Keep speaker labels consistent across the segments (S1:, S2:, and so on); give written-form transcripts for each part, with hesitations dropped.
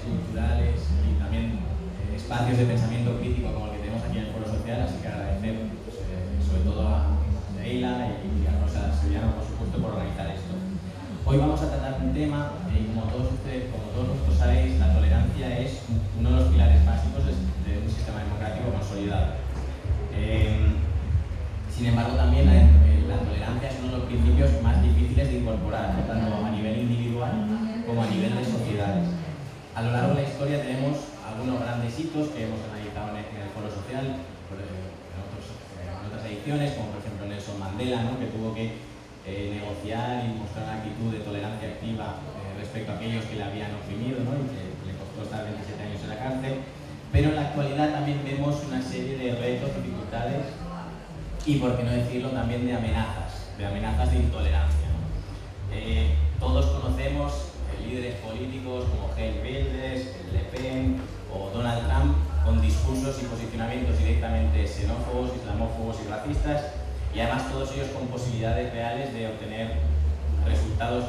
S1: culturales y también espacios de pensamiento crítico como el que tenemos aquí en el Foro Social, así que agradecer sobre todo a Leila y a Rosa Sevillano, por supuesto, por organizar esto. Hoy vamos a tratar un tema, y como todos vosotros sabéis, la tolerancia es uno de los pilares básicos de un sistema democrático consolidado. Sin embargo, también la tolerancia es uno de los principios más difíciles de incorporar, ¿no? Tanto a nivel individual como a nivel de sociedades. A lo largo de la historia tenemos algunos grandes hitos que hemos analizado en el Foro Social, en otras ediciones, como por ejemplo Nelson Mandela, ¿no? Que tuvo que negociar y mostrar una actitud de tolerancia activa respecto a aquellos que le habían oprimido, ¿no? Y que le costó estar 27 años en la cárcel. Pero en la actualidad también vemos una serie de retos, dificultades y, por qué no decirlo, también de amenazas de intolerancia, ¿no? Todos conocemos líderes políticos como Geert Wilders, Le Pen o Donald Trump con discursos y posicionamientos directamente xenófobos, islamófobos y racistas, y además todos ellos con posibilidades reales de obtener resultados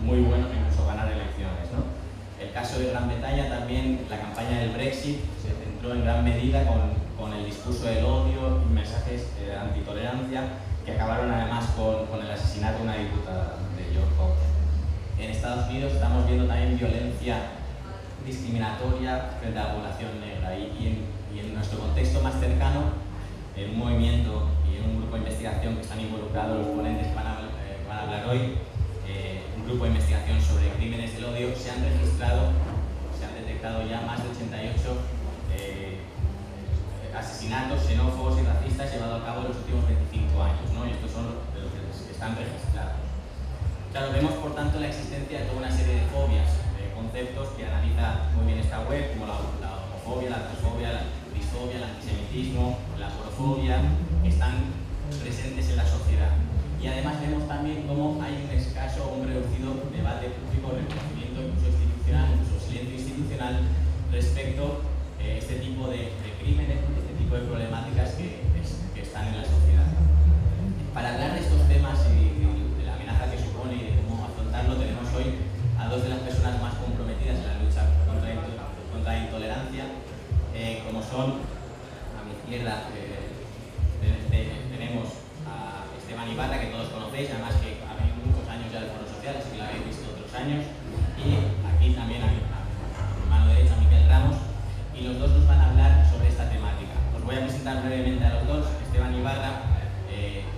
S1: muy buenos, incluso ganar elecciones, ¿no? El caso de Gran Bretaña también, la campaña del Brexit se centró en gran medida con el discurso del odio y mensajes de antitolerancia que acabaron además con el asesinato de una diputada, de York House. En Estados Unidos estamos viendo también violencia discriminatoria frente a la población negra y en nuestro contexto más cercano, en un movimiento y en un grupo de investigación que están involucrados los ponentes que van a hablar hoy, un grupo de investigación sobre crímenes del odio, se han detectado ya más de 88 asesinatos xenófobos y racistas llevados a cabo en los últimos 25 años, ¿no? Y estos son de los que están registrados. Claro, vemos por tanto la existencia de toda una serie de fobias, conceptos que analiza muy bien esta web, como la homofobia, la transfobia, la disfobia, el antisemitismo, la aporofobia, que están presentes en la sociedad. Y además vemos también cómo hay un escaso o un reducido debate público, reconocimiento incluso institucional, incluso silencio institucional respecto a este tipo de crímenes, este tipo de problemáticas que están en la sociedad. Para hablar de estos temas y de la amenaza que supone y de cómo afrontarlo, tenemos hoy a dos de las personas más comprometidas en la lucha contra la intolerancia, como son, a mi izquierda tenemos a Esteban Ibarra, que todos conocéis, además que ha venido muchos años ya del Foro Social, así que lo habéis visto otros años, y aquí también a mi mano derecha Miquel Ramos, y los dos nos van a hablar sobre esta temática. Os voy a presentar brevemente a los dos. Esteban Ibarra,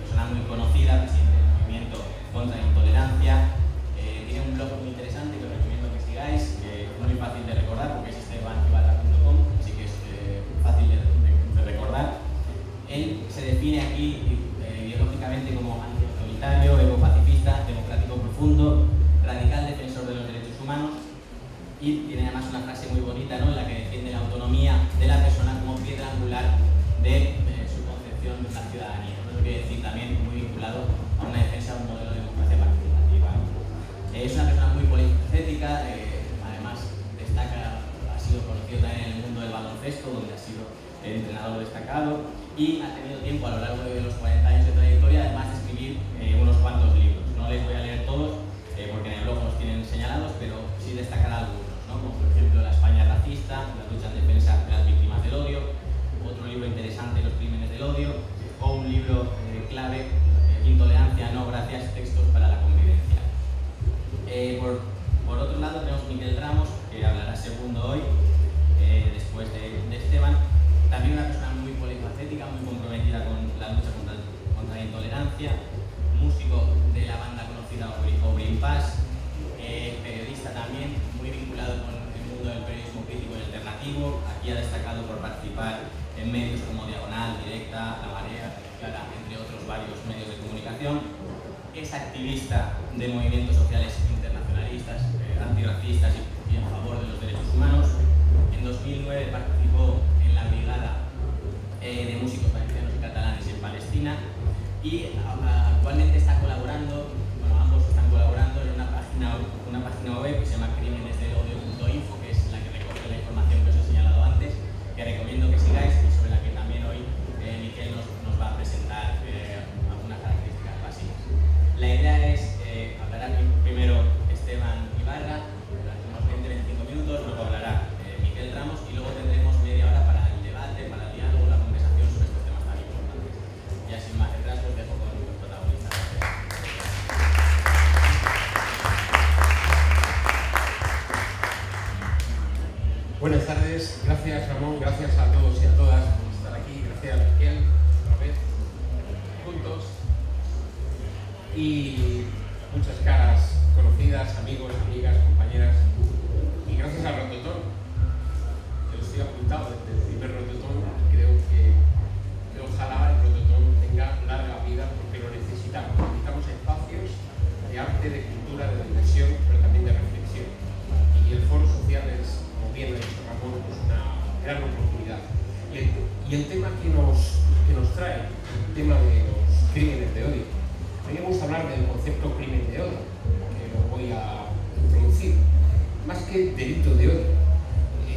S1: persona muy conocida, presidente del movimiento contra la intolerancia, tiene un blog muy interesante que os recomiendo que sigáis, es muy fácil de recordar porque es estebanibarra.com, así que es fácil de recordar. Él se define aquí ideológicamente como antiautoritario, ecopacifista, democrático profundo, radical defensor de los derechos humanos, y tiene además una frase muy bonita, ¿no?, en la que defiende la autonomía de la persona como piedra angular de su concepción de la ciudadanía. Eso quiere decir también muy vinculado a una defensa de un modelo de democracia participativa, ¿no? Es una persona muy polifacética, además ha sido conocido también en el mundo del baloncesto, donde ha sido entrenador destacado, y ha tenido tiempo a lo largo de los 40 años de trayectoria, además de escribir unos cuantos libros. No les voy a leer todos, porque en el blog los tienen señalados, pero sí destacar algunos, ¿no? Como por ejemplo La España racista, la lucha en defensa de las víctimas del odio, otro libro interesante, Los crímenes del odio, o un libro clave, Intolerancia, no gracias, textos para la convivencia. Por otro lado tenemos Miquel Ramos, que hablará segundo hoy, después de Esteban. También una persona muy polifacética, muy comprometida con la lucha contra la intolerancia, músico de la banda conocida Green Pass, periodista también, muy vinculado con el mundo del periodismo crítico y alternativo. Aquí ha destacado por participar en medios como Diagonal, Directa, La Marea, Clara, entre otros varios medios de comunicación. Es activista de movimientos sociales internacionalistas, antirracistas y en favor de los derechos humanos. En 2009 participó en la brigada de músicos valencianos y catalanes en Palestina, y actualmente está colaborando, ambos están colaborando en una página web que se llama crimenesdelodio.info, que es la que recoge la información que os he señalado antes, que recomiendo que sigáis y sobre la que también hoy Miquel nos va a presentar algunas características básicas. La idea es hablar primero Esteban Ibarra durante unos 20-25 minutos, luego hablará
S2: Buenas tardes, gracias Ramón, gracias a todos y a todas por estar aquí, gracias a Miguel, otra vez, juntos, y muchas caras conocidas, amigos, amigas, compañeras, y gracias al Rototón. Yo estoy apuntado desde el primer Rototón, creo que ojalá el Rototón tenga larga vida porque lo necesitamos. Necesitamos espacios de arte, de cultura, de diversión, pero también de reflexión. Y el foro social es, como bien lo ha dicho Ramón, pues una gran oportunidad. Y el tema que nos trae, el tema de los crímenes de odio. Hoy vamos a hablar del concepto crimen de odio, que lo voy a introducir, más que delito de odio.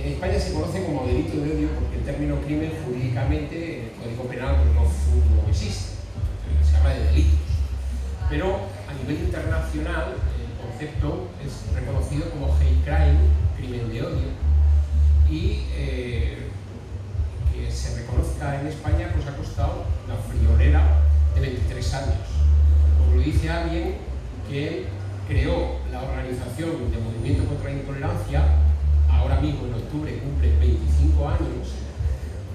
S2: En España se conoce como delito de odio porque el término crimen jurídicamente en el Código Penal pues, no existe, se habla de delitos. Pero a nivel internacional el concepto es reconocido como hate crime, crimen de odio, y que se reconozca en España pues ha costado la friolera de 23 años. Como lo dice alguien que creó la organización de Movimiento contra la Intolerancia, ahora mismo en octubre cumple 25 años,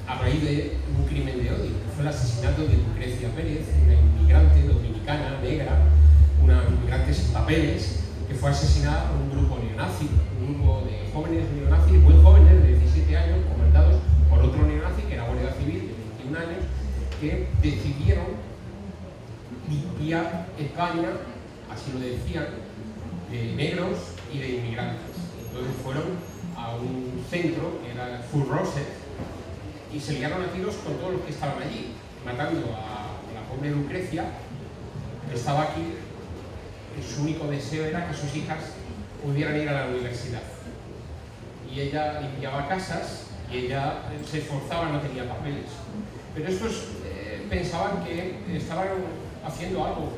S2: a raíz de un crimen de odio, que fue el asesinato de Lucrecia Pérez, una inmigrante dominicana, negra, una inmigrante sin papeles, que fue asesinada por un grupo neonazi, un grupo de jóvenes neonazis, muy jóvenes, de 17 años, comandados por otro neonazi, que era Guardia Civil, de 21 años, que decidieron limpiar España, así lo decían, de negros y de inmigrantes. Entonces fueron a un centro, que era Full Roses, y se liaron a tiros con todos los que estaban allí, matando a la pobre Lucrecia, que estaba aquí, que su único deseo era que sus hijas pudieran ir a la universidad. Y ella limpiaba casas, y ella se esforzaba, no tenía papeles. Pero estos pensaban que estaban haciendo algo,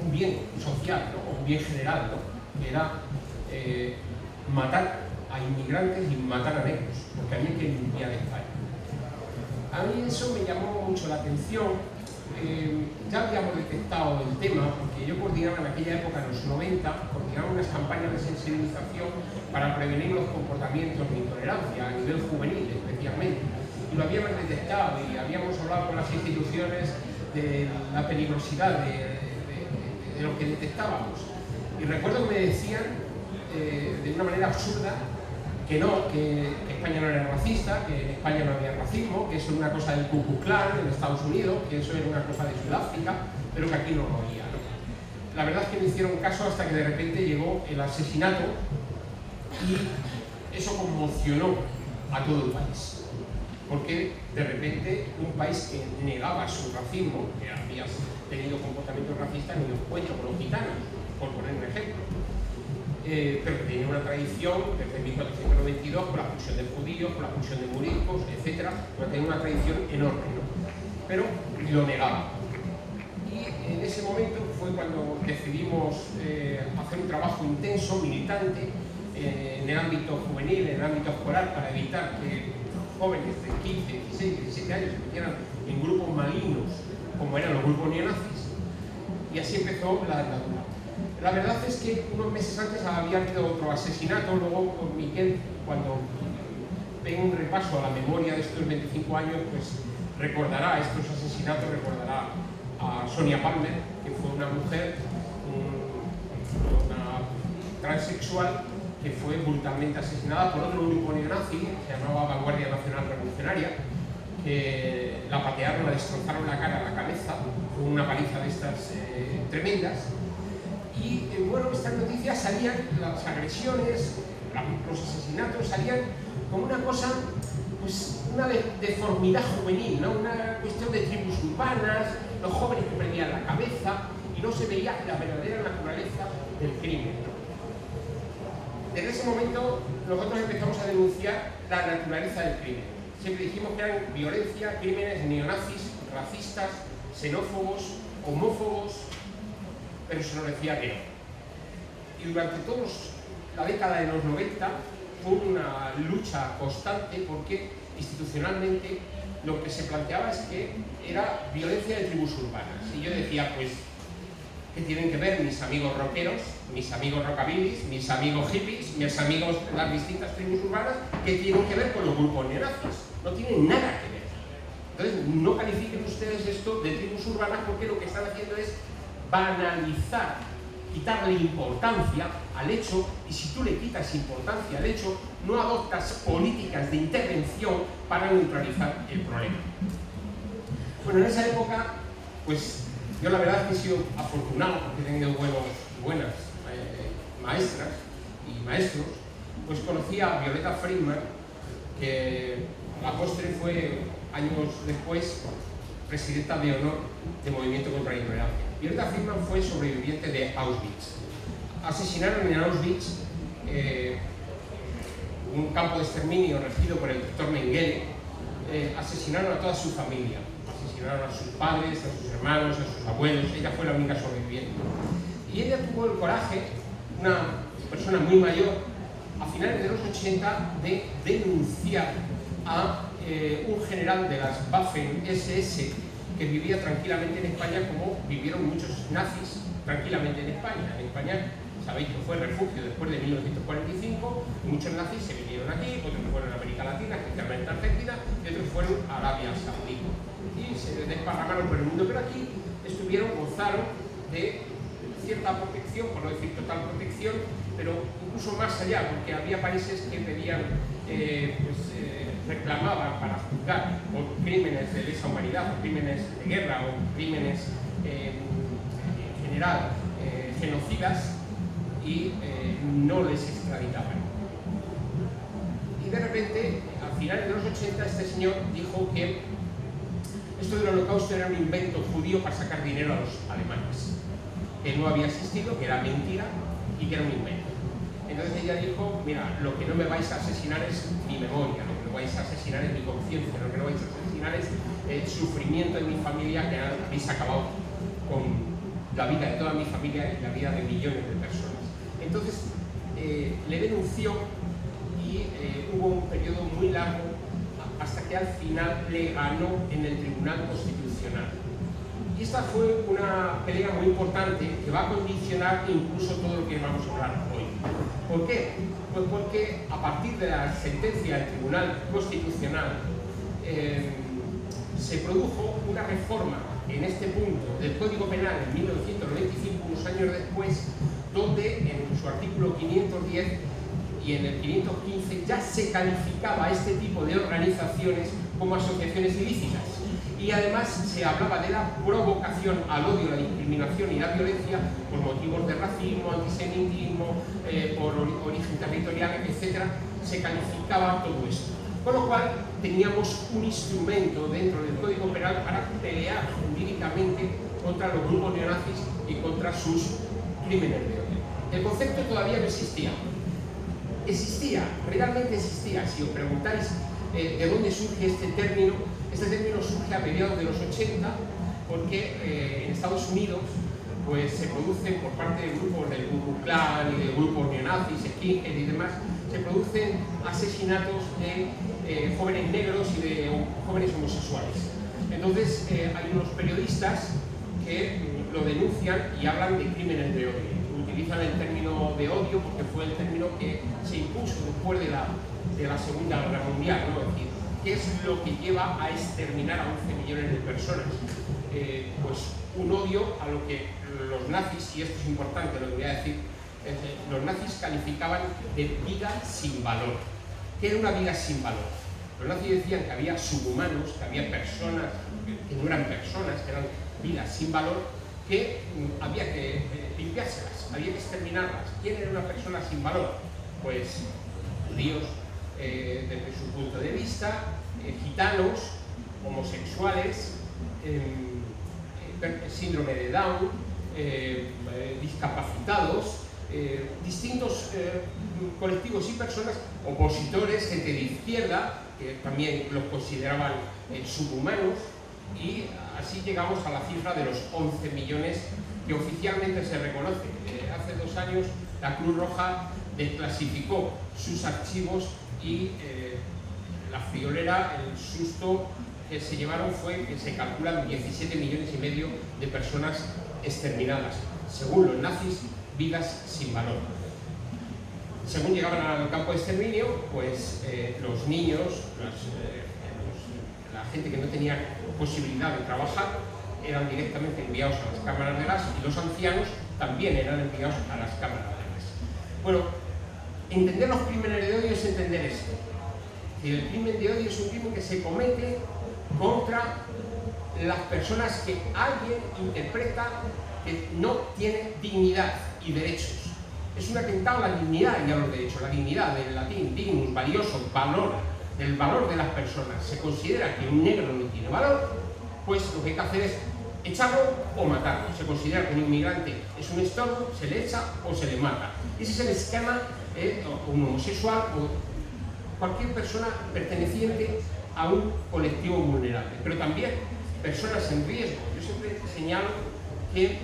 S2: un bien social, ¿no? O un bien general, ¿no? Que era matar a inmigrantes y matar a negros, porque había que limpiar España. A mí eso me llamó mucho la atención. Ya habíamos detectado el tema, porque yo coordinaba en aquella época, en los 90, coordinaba unas campañas de sensibilización para prevenir los comportamientos de intolerancia a nivel juvenil, especialmente. Y lo habíamos detectado y habíamos hablado con las instituciones de la peligrosidad de lo que detectábamos. Y recuerdo que me decían, de una manera absurda, que no, que España no era racista, que en España no había racismo, que eso era una cosa del Ku Klux Klan en Estados Unidos, que eso era una cosa de Sudáfrica, pero que aquí no lo había, ¿no? La verdad es que me hicieron caso hasta que de repente llegó el asesinato y eso conmocionó a todo el país. Porque de repente un país que negaba su racismo, que había tenido comportamientos racistas, ni los cuento con los gitanos, por poner un ejemplo. Pero que tenía una tradición desde 1492 con la expulsión de judíos, con la expulsión de moriscos, etc. Tenía una tradición enorme, ¿no? Pero lo negaba. Y en ese momento fue cuando decidimos hacer un trabajo intenso, militante, en el ámbito juvenil, en el ámbito escolar, para evitar que jóvenes de 15, 16, 17 años se metieran en grupos malignos, como eran los grupos neonazis, y así empezó la dictadura. La verdad es que unos meses antes había habido otro asesinato. Luego con Miguel, cuando ven un repaso a la memoria de estos 25 años, pues recordará estos asesinatos, recordará a Sonia Palmer, que fue una mujer, una transexual, que fue brutalmente asesinada por otro grupo neonazi, se llamaba Vanguardia Nacional Revolucionaria, que la patearon, la destrozaron la cara, la cabeza, con una paliza de estas tremendas. Y bueno, estas noticias salían, las agresiones, los asesinatos salían como una cosa, pues una deformidad juvenil, ¿no? Una cuestión de tribus urbanas, los jóvenes que perdían la cabeza y no se veía la verdadera naturaleza del crimen, ¿no? Desde ese momento nosotros empezamos a denunciar la naturaleza del crimen. Siempre dijimos que eran violencia, crímenes neonazis, racistas, xenófobos, homófobos, pero se nos decía que no. Y durante toda la década de los 90 fue una lucha constante porque institucionalmente lo que se planteaba es que era violencia de tribus urbanas. Y yo decía, pues, ¿Qué tienen que ver mis amigos rockeros, mis amigos rockabilis, mis amigos hippies, mis amigos de las distintas tribus urbanas? ¿Qué tienen que ver con los grupos neonazis? No tienen nada que ver. Entonces, no califiquen ustedes esto de tribus urbanas, porque lo que están haciendo es banalizar, quitarle importancia al hecho, y si tú le quitas importancia al hecho, no adoptas políticas de intervención para neutralizar el problema. Bueno, en esa época, pues yo la verdad es que he sido afortunado porque he tenido buenas maestras y maestros. Pues conocí a Violeta Friedman, que a la postre fue, años después, presidenta de honor del Movimiento contra la Intolerancia. Violeta Friedman fue sobreviviente de Auschwitz. Asesinaron en Auschwitz, un campo de exterminio regido por el doctor Mengele. Asesinaron a toda su familia. Asesinaron a sus padres, a sus hermanos, a sus abuelos. Ella fue la única sobreviviente. Y ella tuvo el coraje, una persona muy mayor, a finales de los 80, de denunciar a un general de las Waffen-SS que vivía tranquilamente en España, como vivieron muchos nazis tranquilamente en España. En España, sabéis que fue refugio después de 1945, y muchos nazis se vinieron aquí, otros fueron a América Latina, especialmente a Argentina, y otros fueron a Arabia Saudí. Y se desparramaron por el mundo, pero aquí gozaron de cierta protección, por no decir total protección, pero incluso más allá, porque había países que pedían, reclamaban para juzgar por crímenes de lesa humanidad, por crímenes de guerra o crímenes en general genocidas, y no les extraditaban. Y de repente, a finales de los 80, este señor dijo que esto del holocausto era un invento judío para sacar dinero a los alemanes, que no había existido, que era mentira y que era un invento. Entonces ella dijo, mira, lo que no me vais a asesinar es mi memoria, lo que no vais a asesinar es mi conciencia, lo que no vais a asesinar es el sufrimiento de mi familia, que habéis acabado con la vida de toda mi familia y la vida de millones de personas. Entonces le denunció y hubo un periodo muy largo hasta que al final le ganó en el Tribunal Constitucional. Y esta fue una pelea muy importante que va a condicionar incluso todo lo que vamos a hablar hoy. ¿Por qué? Pues porque a partir de la sentencia del Tribunal Constitucional se produjo una reforma en este punto del Código Penal en 1995, unos años después, donde en su artículo 510 y en el 515 ya se calificaba este tipo de organizaciones como asociaciones ilícitas. Y además se hablaba de la provocación al odio, la discriminación y la violencia por motivos de racismo, antisemitismo, por origen territorial, etc. Se calificaba todo esto. Con lo cual teníamos un instrumento dentro del Código Penal para pelear jurídicamente contra los grupos neonazis y contra sus crímenes de odio. El concepto todavía no existía. Existía, realmente existía. Si os preguntáis de dónde surge este término surge a mediados de los 80, porque en Estados Unidos pues, se producen por parte de grupos del Ku Klux Klan y de grupos neonazis, skinhead y demás, se producen asesinatos de jóvenes negros y de jóvenes homosexuales. Entonces hay unos periodistas que lo denuncian y hablan de crímenes de odio. Utilizan el término de odio porque fue el término que se impuso después de la Segunda Guerra Mundial, ¿no? Es decir, ¿qué es lo que lleva a exterminar a 11 millones de personas? Pues un odio a lo que los nazis, y esto es importante lo que voy a decir, los nazis calificaban de vida sin valor. ¿Qué era una vida sin valor? Los nazis decían que había subhumanos, que había personas que no eran personas, que eran vidas sin valor, que había que limpiárselas, había que exterminarlas. ¿Quién era una persona sin valor? Pues judíos, desde su punto de vista, gitanos, homosexuales, síndrome de Down, discapacitados, distintos colectivos y personas, opositores, gente de izquierda, que también los consideraban subhumanos, y así llegamos a la cifra de los 11 millones que oficialmente se reconoce. Hace 2 años la Cruz Roja desclasificó sus archivos y la friolera, el susto que se llevaron fue que se calculan 17,5 millones de personas exterminadas. según los nazis, vidas sin valor. Según llegaban al campo de exterminio, pues los niños, la gente que no tenía posibilidad de trabajar, eran directamente enviados a las cámaras de gas, y los ancianos también eran enviados a las cámaras de gas. Bueno, entender los crímenes de odio es entender esto. El crimen de odio es un crimen que se comete contra las personas que alguien interpreta que no tienen dignidad y derechos. Es un atentado a la dignidad y a los derechos. La dignidad, del latín dignus, valioso, valor, el valor de las personas. Se considera que un negro no tiene valor, pues lo que hay que hacer es echarlo o matarlo. Se considera que un inmigrante es un estorbo, se le echa o se le mata. Ese es el esquema, un homosexual o cualquier persona perteneciente a un colectivo vulnerable, pero también personas en riesgo. Yo siempre señalo que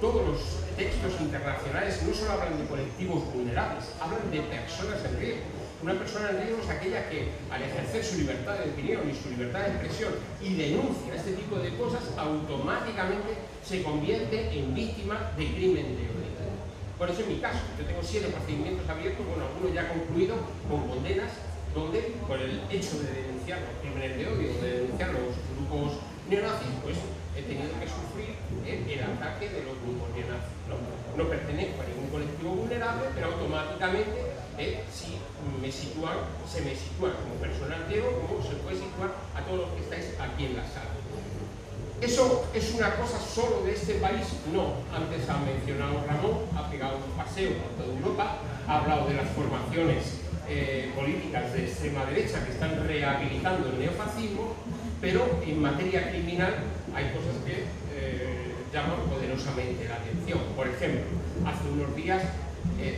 S2: todos los textos internacionales no solo hablan de colectivos vulnerables, hablan de personas en riesgo. Una persona en riesgo es aquella que, al ejercer su libertad de opinión y su libertad de expresión y denuncia este tipo de cosas, automáticamente se convierte en víctima de crimen de odio. Por eso, en mi caso, yo tengo 7 procedimientos abiertos, bueno, algunos ya concluidos con condenas, donde por el hecho de denunciar los crímenes de odio, de denunciar los grupos neonazis, pues he tenido que sufrir el ataque de los grupos neonazis. No pertenezco a ningún colectivo vulnerable, pero automáticamente si se me sitúan como persona entero, como se puede situar a todos los que estáis aquí en la sala. ¿Eso es una cosa solo de este país? No. Antes ha mencionado Ramón, ha pegado un paseo por toda Europa, ha hablado de las formaciones políticas de extrema derecha que están rehabilitando el neofascismo, pero en materia criminal hay cosas que llaman poderosamente la atención. Por ejemplo, hace unos días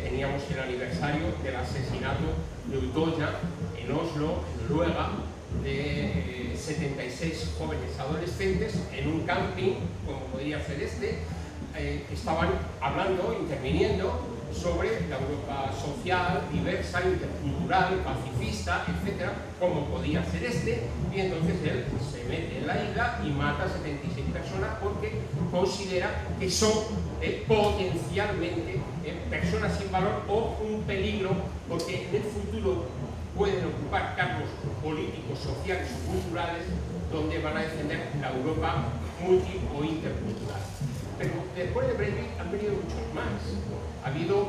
S2: teníamos el aniversario del asesinato de Utoya en Oslo, en Noruega, de 76 jóvenes adolescentes en un camping, como podría ser este, que estaban hablando, interviniendo sobre la Europa social, diversa, intercultural, pacifista, etcétera, como podía ser este, y entonces él se mete en la isla y mata a 76 personas porque considera que son potencialmente personas sin valor o un peligro, porque en el futuro pueden ocupar cargos políticos, sociales o culturales donde van a defender la Europa multi o intercultural. Pero después de Breivik han venido muchos más. Ha habido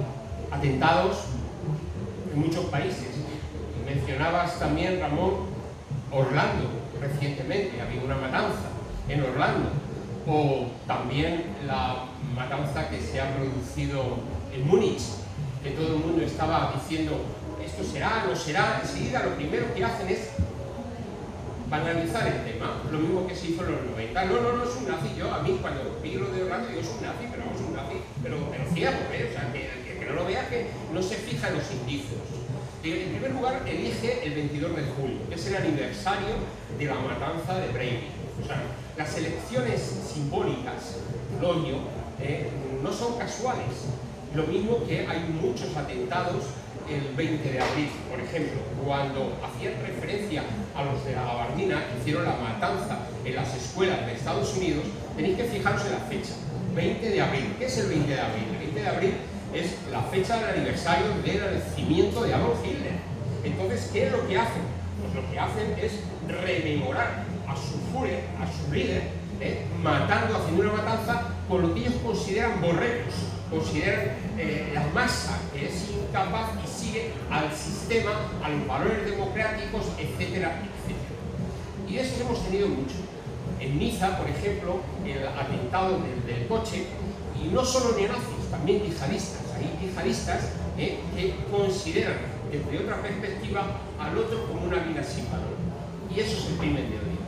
S2: atentados en muchos países. Mencionabas también, Ramón, Orlando, recientemente. Ha habido una matanza en Orlando. O también la matanza que se ha producido en Múnich, que todo el mundo estaba diciendo esto será, no será. Enseguida lo primero que hacen es banalizar el tema, lo mismo que se hizo en los 90. No es un nazi. Yo, a mí, cuando vi lo de Orlando, digo, es un nazi, pero vamos, un nazi, pero ciego, o sea, que no lo vea, que no se fija en los indicios. En primer lugar, elige el 22 de julio, que es el aniversario de la matanza de Breivik. O sea, las elecciones simbólicas del odio no son casuales. Lo mismo que hay muchos atentados el 20 de abril, por ejemplo, cuando hacían referencia a los de la gabardina que hicieron la matanza en las escuelas de Estados Unidos, tenéis que fijaros en la fecha, 20 de abril. ¿Qué es el 20 de abril? El 20 de abril es la fecha del aniversario del nacimiento de Adolf Hitler. Entonces, ¿qué es lo que hacen? Pues lo que hacen es rememorar a su Führer, a su líder, matando, haciendo una matanza con lo que ellos consideran borregos, consideran la masa que es incapaz y sigue al sistema, a los valores democráticos, etcétera, etcétera. Y de eso hemos tenido mucho. En Niza, por ejemplo, el atentado del coche, y no solo neonazis, también yihadistas. Hay yihadistas que consideran desde otra perspectiva al otro como una vida sin valor. Y eso es el crimen de odio.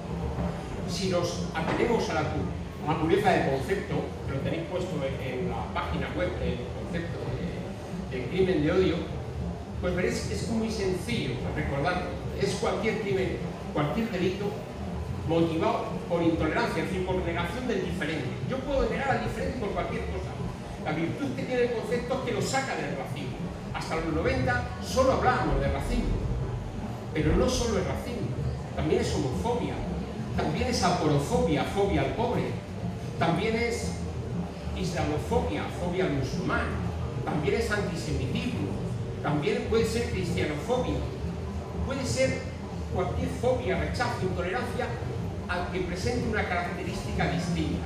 S2: Si nos atenemos a la pureza del concepto, que lo tenéis puesto en la página web, el concepto de crimen de odio, pues veréis que es muy sencillo recordarlo. Es cualquier crimen, cualquier delito motivado por intolerancia, es decir, por negación del diferente. Yo puedo negar al diferente por cualquier cosa. La virtud que tiene el concepto es que lo saca del racismo. Hasta los 90 solo hablábamos de racismo, pero no solo es racismo, también es homofobia, también es aporofobia, fobia al pobre, también es islamofobia, fobia al musulmán, también es antisemitismo, también puede ser cristianofobia, puede ser cualquier fobia, rechazo, intolerancia al que presente una característica distinta.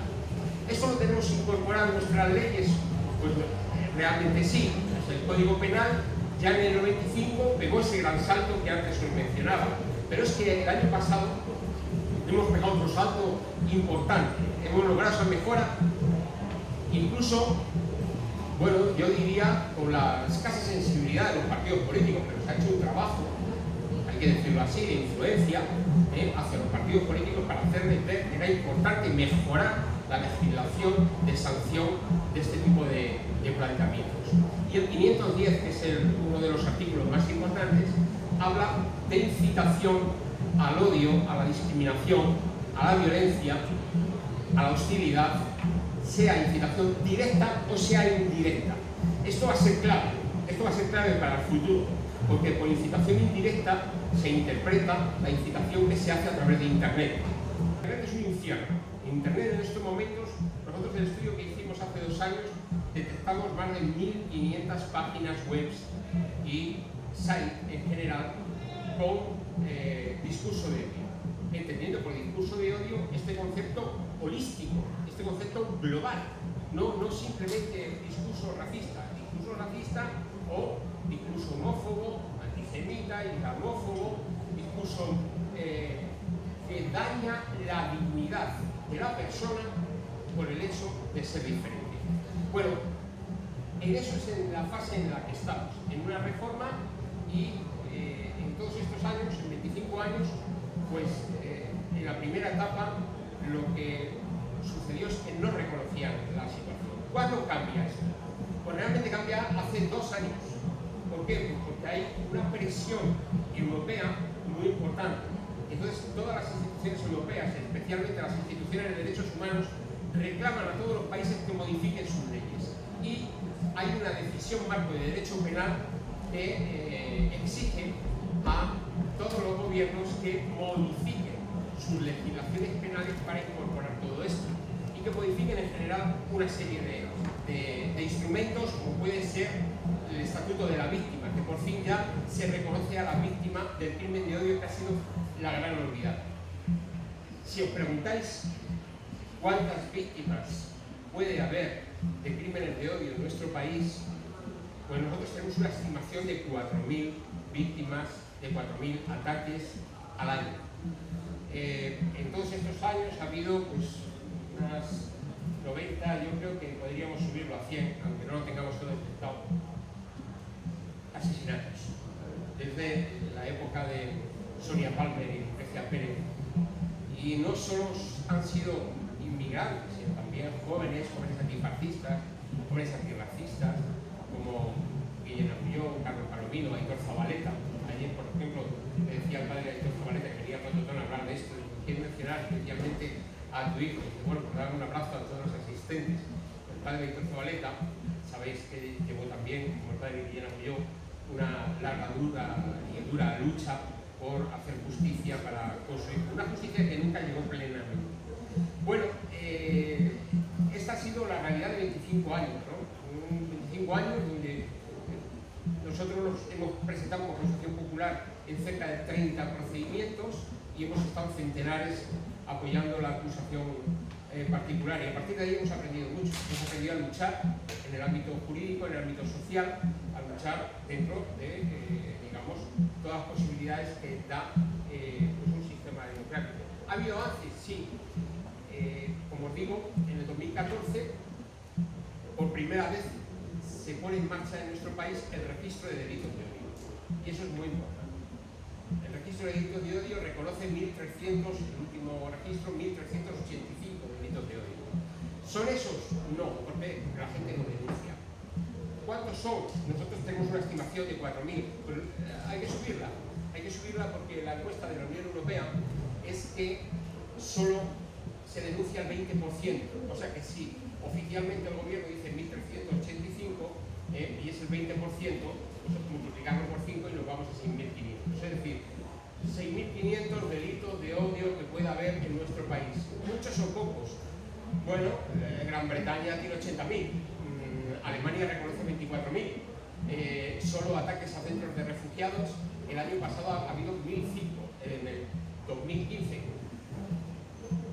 S2: ¿Eso lo tenemos incorporado en nuestras leyes? Pues realmente sí. El Código Penal ya en el 95 pegó ese gran salto que antes os mencionaba, pero es que el año pasado hemos pegado otro salto importante, hemos logrado esa mejora, incluso, bueno, yo diría con la escasa sensibilidad de los partidos políticos, pero se ha hecho un trabajo, hay que decirlo así, de influencia hacia los partidos políticos para hacerles ver que era importante mejorar la legislación de sanción de este tipo de planteamientos. Y el 510, que es uno de los artículos más importantes, habla de incitación al odio, a la discriminación, a la violencia, a la hostilidad, sea incitación directa o sea indirecta. Esto va a ser clave para el futuro, porque por incitación indirecta se interpreta la incitación que se hace a través de Internet. Internet es un infierno. Internet en estos momentos, nosotros el estudio que hicimos hace 2 años, detectamos más de 1.500 páginas web y sites en general con discurso de odio. Entendiendo por discurso de odio este concepto holístico, este concepto global, no simplemente discurso racista o discurso homófobo, antisemita, islamófobo, discurso que daña la dignidad de la persona por el hecho de ser diferente. Bueno, en eso es en la fase en la que estamos, en una reforma y en todos estos años, en 25 años, pues en la primera etapa lo que sucedió es que no reconocían la situación. ¿Cuándo cambia esto? Pues realmente cambia hace 2 años. ¿Por qué? Pues porque hay una presión europea muy importante. Entonces, todas las instituciones europeas, especialmente las instituciones de derechos humanos, reclaman a todos los países que modifiquen sus leyes. Y hay una decisión marco de derecho penal que exige a todos los gobiernos que modifiquen sus legislaciones penales para incorporar todo esto y que modifiquen en general una serie de instrumentos, como puede ser el Estatuto de la Víctima, que por fin ya se reconoce a la víctima del crimen de odio, que ha sido la gran olvidada. Si os preguntáis cuántas víctimas puede haber de crímenes de odio en nuestro país, pues nosotros tenemos una estimación de 4.000 víctimas, de 4.000 ataques al año. En todos estos años ha habido pues unas 90, yo creo que podríamos subirlo a 100, aunque no lo tengamos todo detectado, asesinatos. Desde la época de Sonia Palmer y Lucrecia Pérez. Y no solo han sido inmigrantes, sino también jóvenes antifascistas, jóvenes antirracistas, como Guillén Agulló, Carlos Palomino, Aitor Zabaleta. Ayer, por ejemplo, me decía el padre de Aitor Zabaleta que quería Rototón hablar de esto, y quiero mencionar especialmente a tu hijo. Y bueno, pues dar un abrazo a todos los asistentes. El padre de Aitor Zabaleta, sabéis que llevó también, como el padre de Guillén Agulló, una larga y dura lucha por hacer justicia con su hijo. Una justicia que nunca llegó plenamente. Bueno, esta ha sido la realidad de 25 años, ¿no? 25 años donde nosotros nos hemos presentado como Asociación Popular en cerca de 30 procedimientos y hemos estado centenares apoyando la acusación particular, y a partir de ahí hemos aprendido mucho. Hemos aprendido a luchar en el ámbito jurídico, en el ámbito social, a luchar dentro de, digamos, todas las posibilidades que da pues un sistema democrático. ¿Ha habido avances? Sí. Como os digo, en el 2014, por primera vez, se pone en marcha en nuestro país el registro de delitos de odio. Y eso es muy importante. El registro de delitos de odio reconoce 1.300, el último registro, 1.385 delitos de odio. ¿Son esos? No, porque la gente no denuncia. ¿Cuántos son? Nosotros tenemos una estimación de 4.000, pero hay que subirla porque la encuesta de la Unión Europea es que solo se denuncia el 20%, o sea que si oficialmente el gobierno dice 1.385 y es el 20%, pues multiplicarlo por 5 y nos vamos a 6.500. Es decir, 6.500 delitos de odio que pueda haber en nuestro país. Muchos o pocos. Bueno, Gran Bretaña tiene 80.000, Alemania reconoce 24.000. Solo ataques a centros de refugiados, el año pasado ha habido 1.005, en el 2015.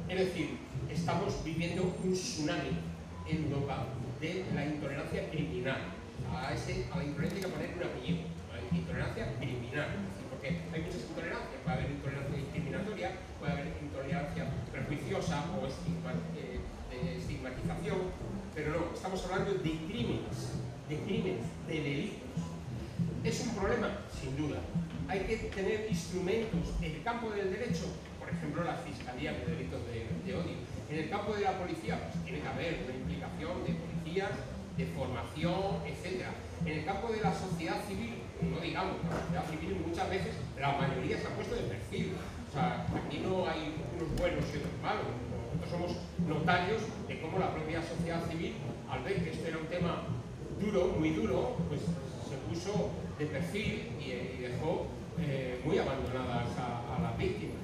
S2: Es decir, estamos viviendo un tsunami en Europa de la intolerancia criminal. A la intolerancia hay que poner un apellido, la intolerancia criminal. Porque hay muchas intolerancias, puede haber intolerancia discriminatoria, puede haber intolerancia prejuiciosa o estigmatización, pero no, estamos hablando de crímenes, de delitos. ¿Es un problema? Sin duda. Hay que tener instrumentos en el campo del derecho, por ejemplo la Fiscalía de Delitos de Odio. En el campo de la policía, pues tiene que haber una implicación de policías, de formación, etc. En el campo de la sociedad civil, no digamos, la sociedad civil muchas veces, la mayoría se ha puesto de perfil. O sea, aquí no hay unos buenos y otros malos. Nosotros somos notarios de cómo la propia sociedad civil, al ver que esto era un tema duro, muy duro, pues se puso de perfil y dejó muy abandonadas a las víctimas.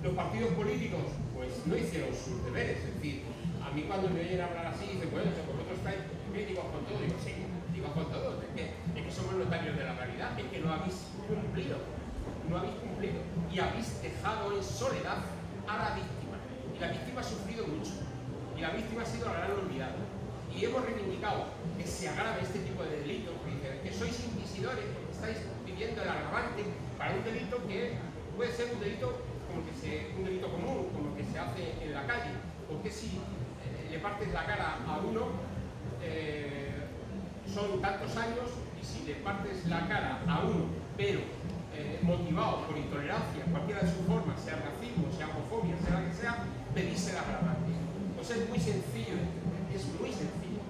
S2: Los partidos políticos, pues no hicieron sus deberes. Es decir, a mí cuando me oyen hablar así, dicen, bueno, vosotros estáis críticos con todo. Digo, sí, digo con todo, es que somos notarios de la realidad, es que no habéis cumplido, y habéis dejado en soledad a la víctima. Y la víctima ha sufrido mucho, y la víctima ha sido la gran olvidada. Y hemos reivindicado que se agrave este tipo de delitos, porque dicen que sois inquisidores, porque estáis pidiendo el agravante para un delito que puede ser un delito un delito común, como que se hace en la calle, porque si le partes la cara a uno, son tantos años, y si le partes la cara a uno, pero motivado por intolerancia, cualquiera de sus formas, sea racismo, sea homofobia, sea la que sea, pedís el agravante. Pues es muy sencillo, es muy sencillo.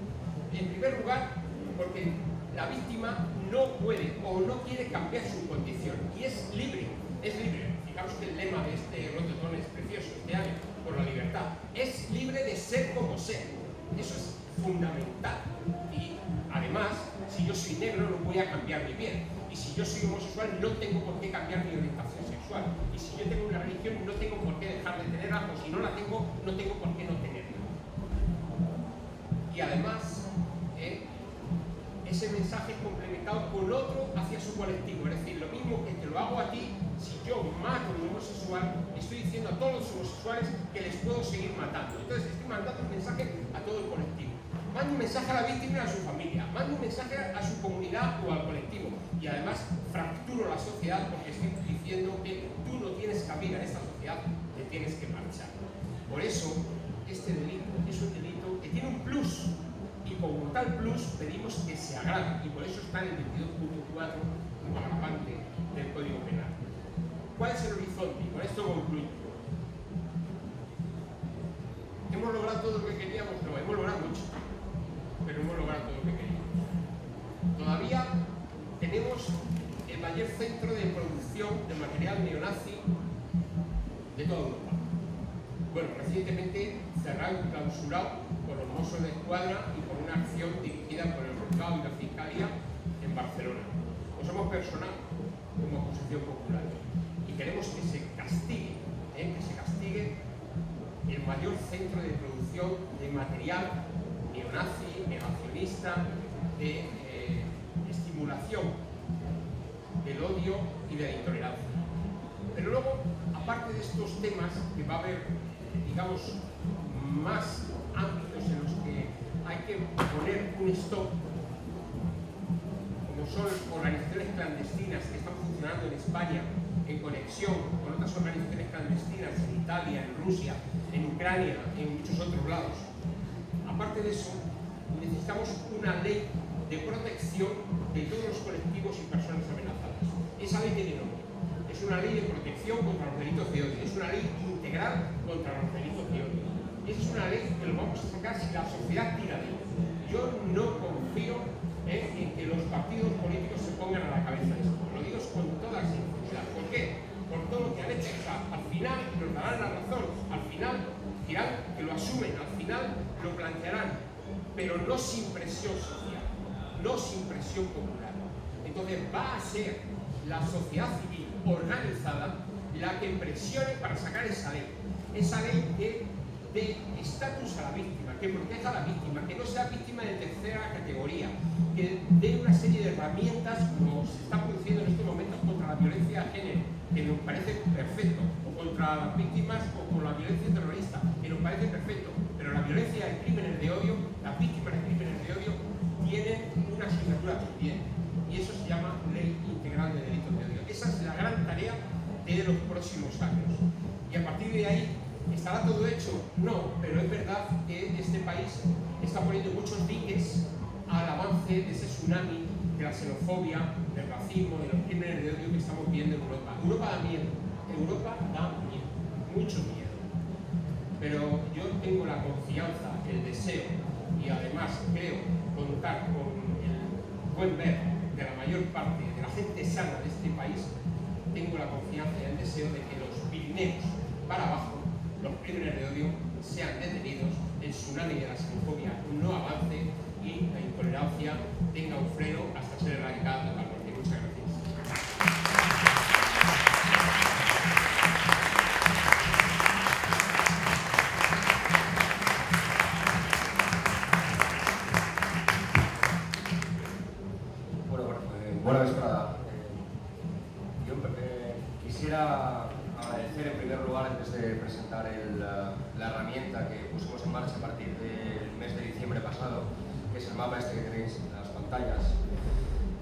S2: En primer lugar, porque la víctima no puede o no quiere cambiar su condición, y es libre, es libre. Fijaros que el lema de este Rototom es precioso este año, por la libertad. Es libre de ser como ser. Eso es fundamental. Y además, si yo soy negro no voy a cambiar mi piel. Y si yo soy homosexual no tengo por qué cambiar mi orientación sexual. Y si yo tengo una religión no tengo por qué dejar de tener algo. Si no la tengo, no tengo por qué no tenerla. Y además, ese mensaje es complementado con otro hacia su colectivo. Es decir, lo mismo que te lo hago a ti, si yo mato a un homosexual, estoy diciendo a todos los homosexuales que les puedo seguir matando. Entonces estoy mandando un mensaje a todo el colectivo. Mando un mensaje a la víctima y a su familia, mando un mensaje a su comunidad o al colectivo. Y además fracturo la sociedad porque estoy diciendo que tú no tienes cabida en esta sociedad, te tienes que marchar. Por eso, este delito es un delito que tiene un plus. Y como tal plus pedimos que se agrave, y por eso está en el 22.4 como agravante del Código Penal. ¿Cuál es el horizonte? Y con esto concluyo. ¿Hemos logrado todo lo que queríamos? No, hemos logrado mucho, pero hemos logrado todo lo que queríamos. Todavía tenemos el mayor centro de producción de material neonazi de toda Europa. Bueno, recientemente cerrado y clausurado por los Mossos de Escuadra y por una acción dirigida por el Juzgado y la Fiscalía en Barcelona. Pues somos personal como acusación popular y queremos que se castigue el mayor centro de producción de material neonazi, negacionista, de estimulación del odio y de la intolerancia. Pero luego, aparte de estos temas, que va a haber, digamos, más ámbitos en los que hay que poner un stop, como son organizaciones clandestinas que están funcionando en España en conexión con otras organizaciones clandestinas en Italia, en Rusia, en Ucrania, en muchos otros lados. Aparte de eso, necesitamos una ley de protección de todos los colectivos y personas amenazadas. Esa ley tiene nombre. Es una ley de protección contra los delitos de odio. Es una ley integral contra los delitos de odio. Esa es una ley que lo vamos a sacar si la sociedad tira de ella. Yo no confío en que los partidos políticos se pongan a la cabeza de esto. Lo digo con toda sinceridad. ¿Por qué? Por todo lo que han hecho. O sea, al final nos darán la razón. Al final dirán que lo asumen. Al final lo plantearán. Pero no sin presión social. No sin presión popular. Entonces va a ser la sociedad civil organizada la que presione para sacar esa ley. Esa ley que de estatus a la víctima, que proteja a la víctima, que no sea víctima de tercera categoría, que dé una serie de herramientas, como se está produciendo en estos momentos contra la violencia de género, que nos parece perfecto, o contra las víctimas o con la violencia terrorista, que nos parece perfecto, pero la violencia de crímenes de odio, las víctimas de crímenes de odio, tienen una asignatura pendiente, y eso se llama Ley Integral de Delitos de Odio. Esa es la gran tarea de los próximos años. Y a partir de ahí, ¿estará todo hecho? No, pero es verdad que este país está poniendo muchos diques al avance de ese tsunami de la xenofobia, del racismo, de los crímenes de odio que estamos viendo en Europa. Europa da miedo, mucho miedo. Pero yo tengo la confianza, el deseo y además creo contar con el buen ver de la mayor parte de la gente sana de este país. Tengo la confianza y el deseo de que los Pirineos para abajo, los crímenes de odio, sean detenidos, el tsunami de la xenofobia no avance y la intolerancia tenga un freno hasta ser erradicada totalmente. Muchas gracias.
S3: Buena vesprada. Yo quisiera agradecer en primer lugar, antes de presentar la herramienta que pusimos en marcha a partir del mes de diciembre pasado, que es el mapa este que tenéis en las pantallas.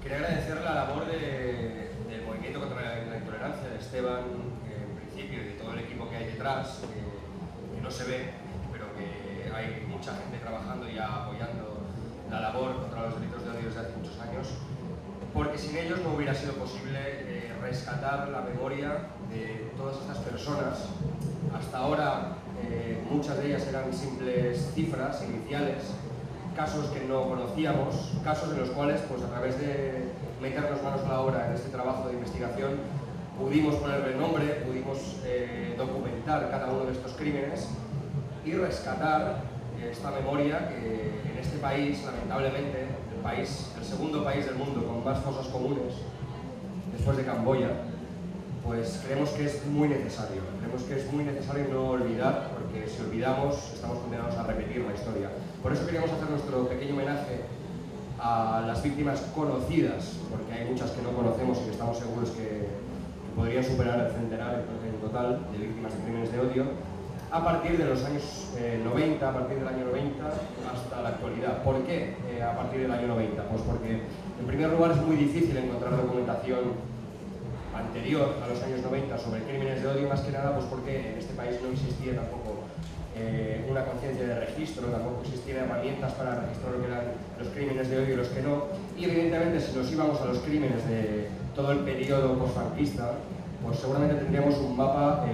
S3: Quería agradecer la labor del Movimiento contra la Intolerancia, de Esteban, en principio, y de todo el equipo que hay detrás, que no se ve, pero que hay mucha gente trabajando y apoyando la labor contra los delitos de odio desde hace muchos años, porque sin ellos no hubiera sido posible rescatar la memoria de todas estas personas. Hasta ahora muchas de ellas eran simples cifras iniciales, casos que no conocíamos, casos en los cuales, pues a través de meternos manos a la obra en este trabajo de investigación, pudimos ponerle nombre, pudimos documentar cada uno de estos crímenes y rescatar esta memoria que en este país, lamentablemente, el segundo país del mundo con más fosas comunes, después de Camboya, pues creemos que es muy necesario. Creemos que es muy necesario no olvidar, porque si olvidamos estamos condenados a repetir la historia. Por eso queríamos hacer nuestro pequeño homenaje a las víctimas conocidas, porque hay muchas que no conocemos y que estamos seguros que podrían superar el centenar en total de víctimas de crímenes de odio, a partir de los años 90, a partir del año 90 hasta la actualidad. ¿Por qué a partir del año 90? Pues porque, en primer lugar, es muy difícil encontrar documentación anterior a los años 90 sobre crímenes de odio, más que nada pues porque en este país no existía tampoco una conciencia de registro, tampoco existían herramientas para registrar lo que eran los crímenes de odio y los que no. Y evidentemente, si nos íbamos a los crímenes de todo el periodo postfranquista, pues seguramente tendríamos un mapa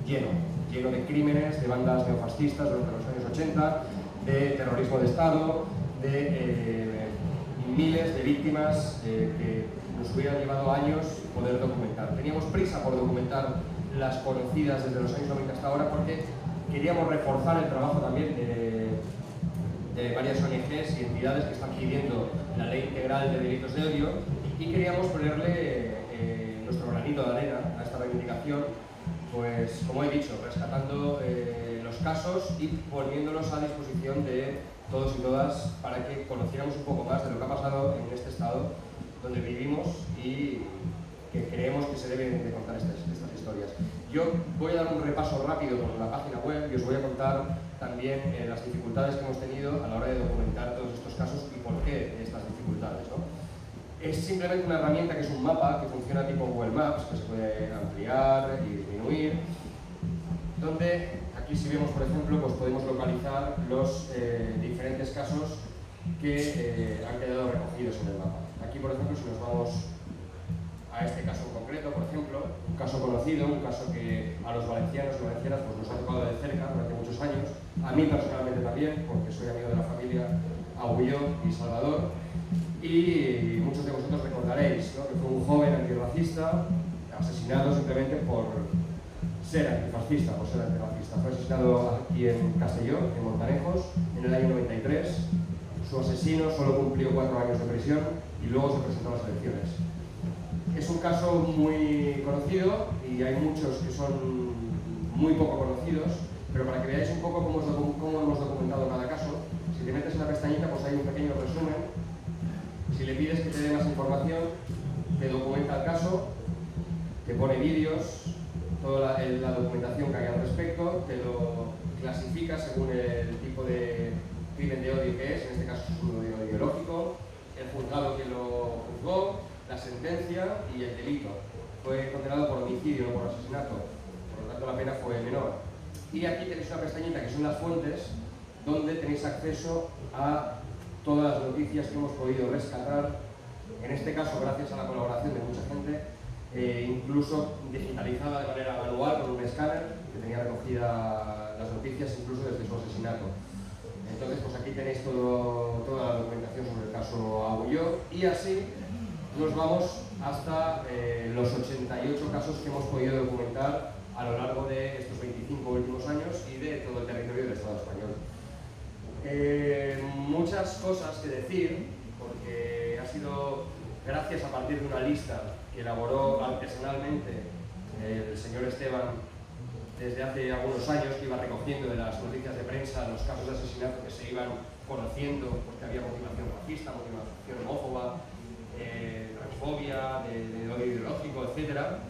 S3: lleno de crímenes, de bandas neofascistas durante los años 80, de terrorismo de Estado, de miles de víctimas que nos hubieran llevado años poder documentar. Teníamos prisa por documentar las conocidas desde los años 90 hasta ahora porque queríamos reforzar el trabajo también de varias ONGs y entidades que están pidiendo la Ley Integral de Delitos de Odio, y queríamos ponerle nuestro granito de arena a esta reivindicación, pues como he dicho, rescatando los casos y poniéndolos a disposición de todos y todas para que conociéramos un poco más de lo que ha pasado en este estado donde vivimos y que creemos que se deben de contar estas historias. Yo voy a dar un repaso rápido por la página web y os voy a contar también las dificultades que hemos tenido a la hora de documentar todos estos casos y por qué estas dificultades, ¿no? Es simplemente una herramienta que es un mapa que funciona tipo Google Maps, que se puede ampliar y disminuir, donde aquí si vemos, por ejemplo, pues podemos localizar los diferentes casos que han quedado recogidos en el mapa. Aquí, por ejemplo, si nos vamos a este caso en concreto, por ejemplo, un caso conocido, un caso que a los valencianos y valencianas pues, nos ha tocado de cerca durante muchos años, a mí personalmente también, porque soy amigo de la familia Agulló y Salvador, y muchos de vosotros recordaréis, ¿no?, que fue un joven antirracista asesinado simplemente por ser antifascista, por ser antirracista. Fue asesinado aquí en Castelló, en Montanejos, en el año 93. Su asesino solo cumplió 4 años de prisión y luego se presentó a las elecciones. Es un caso muy conocido y hay muchos que son muy poco conocidos, pero para que veáis un poco cómo hemos documentado cada caso, si te metes en la pestañita, pues hay un pequeño resumen. Si le pides que te dé más información, te documenta el caso, te pone vídeos, toda la documentación que hay al respecto, te lo clasifica según el tipo de crimen de odio que es, en este caso es un odio ideológico, el juzgado que lo juzgó, la sentencia y el delito. Fue condenado por homicidio, no por asesinato, por lo tanto la pena fue menor. Y aquí tenéis una pestañita que son las fuentes, donde tenéis acceso a todas las noticias que hemos podido rescatar, en este caso gracias a la colaboración de mucha gente, incluso digitalizada de manera manual con un escáner que tenía recogida las noticias incluso desde su asesinato. Entonces, pues aquí tenéis toda la documentación sobre el caso Agulló, y así nos vamos hasta los 88 casos que hemos podido documentar a lo largo de estos 25 últimos años y de todo el territorio del Estado español. Muchas cosas que decir, porque ha sido gracias a partir de una lista que elaboró artesanalmente el señor Esteban desde hace algunos años, que iba recogiendo de las noticias de prensa los casos de asesinato que se iban conociendo, porque había motivación racista, motivación homófoba, transfobia, de odio ideológico, etc.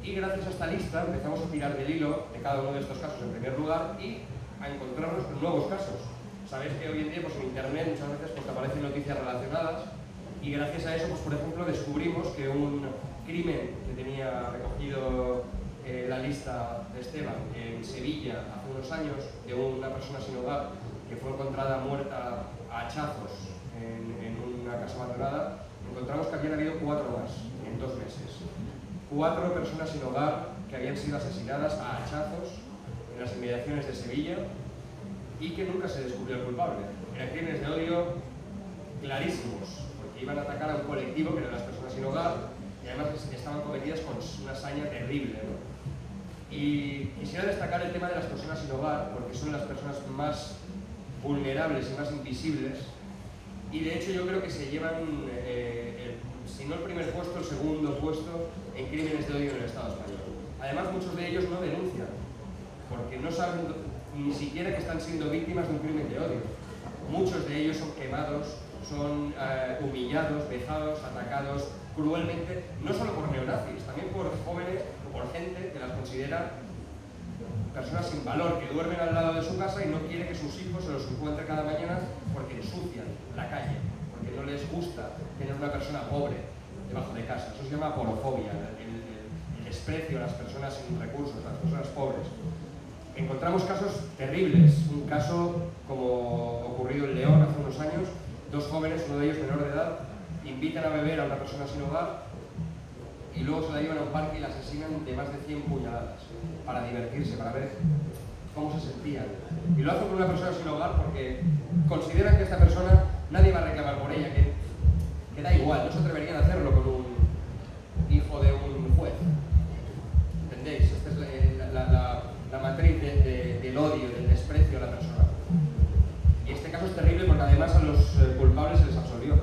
S3: Y gracias a esta lista empezamos a tirar del hilo de cada uno de estos casos en primer lugar y a encontrarnos con nuevos casos. Sabéis que hoy en día pues, en internet muchas veces pues, aparecen noticias relacionadas, y gracias a eso, pues, por ejemplo, descubrimos que un crimen que tenía recogido la lista de Esteban en Sevilla hace unos años, de una persona sin hogar que fue encontrada muerta a hachazos en una casa abandonada, encontramos que habían habido 4 más en 2 meses. 4 personas sin hogar que habían sido asesinadas a hachazos en las inmediaciones de Sevilla y que nunca se descubrió el culpable. Eran crímenes de odio clarísimos, porque iban a atacar a un colectivo que eran las personas sin hogar y además estaban cometidas con una hazaña terrible, ¿no? Y quisiera destacar el tema de las personas sin hogar, porque son las personas más vulnerables y más invisibles, y de hecho yo creo que se llevan, si no el primer puesto, el segundo puesto en crímenes de odio en el Estado español. Además, muchos de ellos no denuncian, porque no saben ni siquiera que están siendo víctimas de un crimen de odio. Muchos de ellos son quemados, son humillados, vejados, atacados cruelmente, no solo por neonazis, también por jóvenes o por gente que las considera personas sin valor, que duermen al lado de su casa y no quiere que sus hijos se los encuentren cada mañana porque ensucian la calle, porque no les gusta tener una persona pobre debajo de casa. Eso se llama porofobia, el desprecio a las personas sin recursos, a las personas pobres. Encontramos casos terribles, un caso como ocurrido en León hace unos años, 2 jóvenes, uno de ellos menor de edad, invitan a beber a una persona sin hogar y luego se la llevan a un parque y la asesinan de más de 100 puñaladas para divertirse, para ver cómo se sentían. Y lo hacen con una persona sin hogar porque consideran que esta persona nadie va a reclamar por ella, que da igual, no se atreverían a hacerlo con un hijo de un juez. ¿Entendéis? Esta es la matriz del odio, del desprecio a la persona. Y este caso es terrible porque además a los culpables se les absolvió.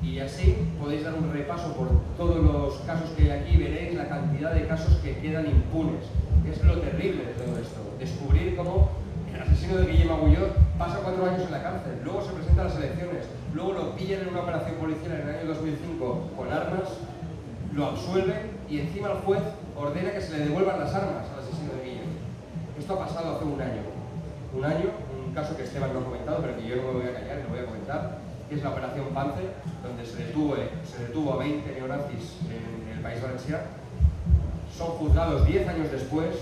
S3: Y así podéis dar un repaso por todos los casos que hay aquí y veréis la cantidad de casos que quedan impunes. Es lo terrible de todo esto. Descubrir cómo el asesino de Guillem Agulló pasa 4 años en la cárcel, luego se presenta a las elecciones, luego lo pillan en una operación policial en el año 2005 con armas, lo absuelven y encima el juez ordena que se le devuelvan las armas al asesino de Guillem. Esto ha pasado hace un año. Un caso que Esteban no ha comentado, pero que yo no me voy a callar y lo voy a comentar, que es la Operación Panzer, donde se detuvo a 20 neonazis en el País Valenciano. Son juzgados 10 años después.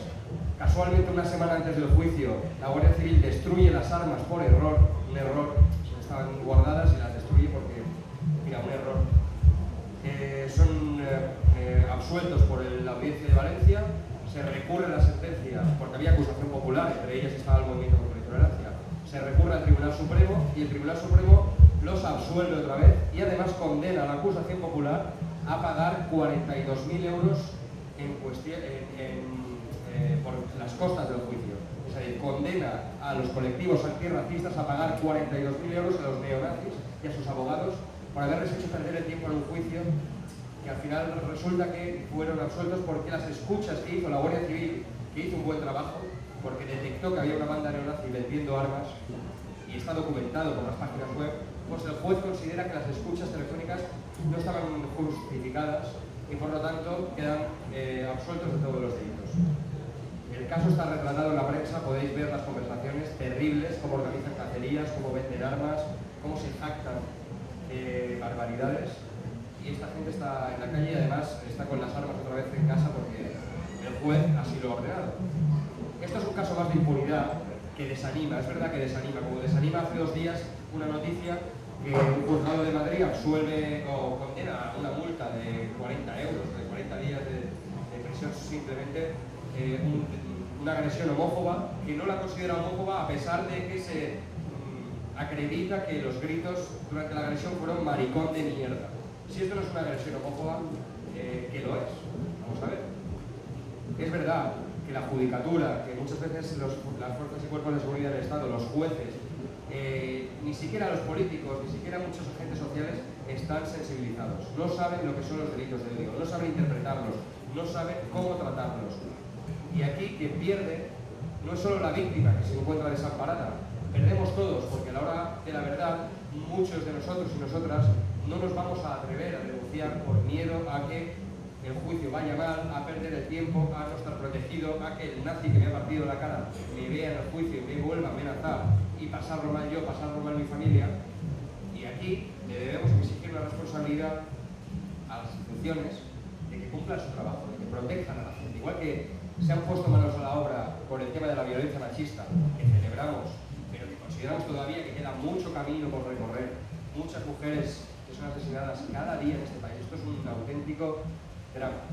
S3: Casualmente, una semana antes del juicio, la Guardia Civil destruye las armas por error, un error, estaban guardadas y las destruye porque, mira, un error. Son absueltos por la Audiencia de Valencia, se recurre a la sentencia porque había acusación popular, entre ellas estaba el movimiento contra la intolerancia, se recurre al Tribunal Supremo y el Tribunal Supremo los absuelve otra vez y además condena a la acusación popular a pagar 42.000 euros por las costas del juicio. Es decir, condena a los colectivos antirracistas a pagar 42.000 euros a los neonazis y a sus abogados por haberles hecho perder el tiempo en un juicio que al final resulta que fueron absueltos porque las escuchas que hizo la Guardia Civil, que hizo un buen trabajo, porque detectó que había una banda neonazi vendiendo armas y está documentado por las páginas web, pues el juez considera que las escuchas telefónicas no estaban justificadas y por lo tanto quedan absueltos de todos los delitos. El caso está retratado en la prensa, podéis ver las conversaciones terribles, cómo organizan cacerías, cómo venden armas, cómo se jactan barbaridades, y esta gente está en la calle y además está con las armas otra vez en casa porque el juez así lo ha ordenado. Esto es un caso más de impunidad que desanima, es verdad que desanima, como desanima hace 2 días una noticia que un juzgado de Madrid absuelve o condena a una multa de 40 euros, de 40 días de prisión simplemente una agresión homófoba, que no la considera homófoba a pesar de que se acredita que los gritos durante la agresión fueron maricón de mierda. Si esto no es una agresión homófoba, ¿qué lo es? Vamos a ver. Es verdad que la judicatura, que muchas veces las fuerzas y cuerpos de seguridad del Estado, los jueces, ni siquiera los políticos, ni siquiera muchos agentes sociales están sensibilizados. No saben lo que son los delitos de odio, no saben interpretarlos, no saben cómo tratarlos. Y aquí quien pierde no es solo la víctima que se encuentra desamparada, perdemos todos, porque a la hora de la verdad muchos de nosotros y nosotras no nos vamos a atrever a denunciar por miedo a que el juicio vaya mal, a perder el tiempo, a no estar protegido, a que el nazi que me ha partido la cara me vea en el juicio y me vuelva a amenazar y pasarlo mal yo, pasarlo mal mi familia. Y aquí le debemos exigir una responsabilidad a las instituciones de que cumplan su trabajo, de que protejan a la gente. Igual que se han puesto manos a la obra con el tema de la violencia machista, que celebramos, pero que consideramos todavía que queda mucho camino por recorrer, muchas mujeres que son asesinadas cada día en este país. Esto es un auténtico drama.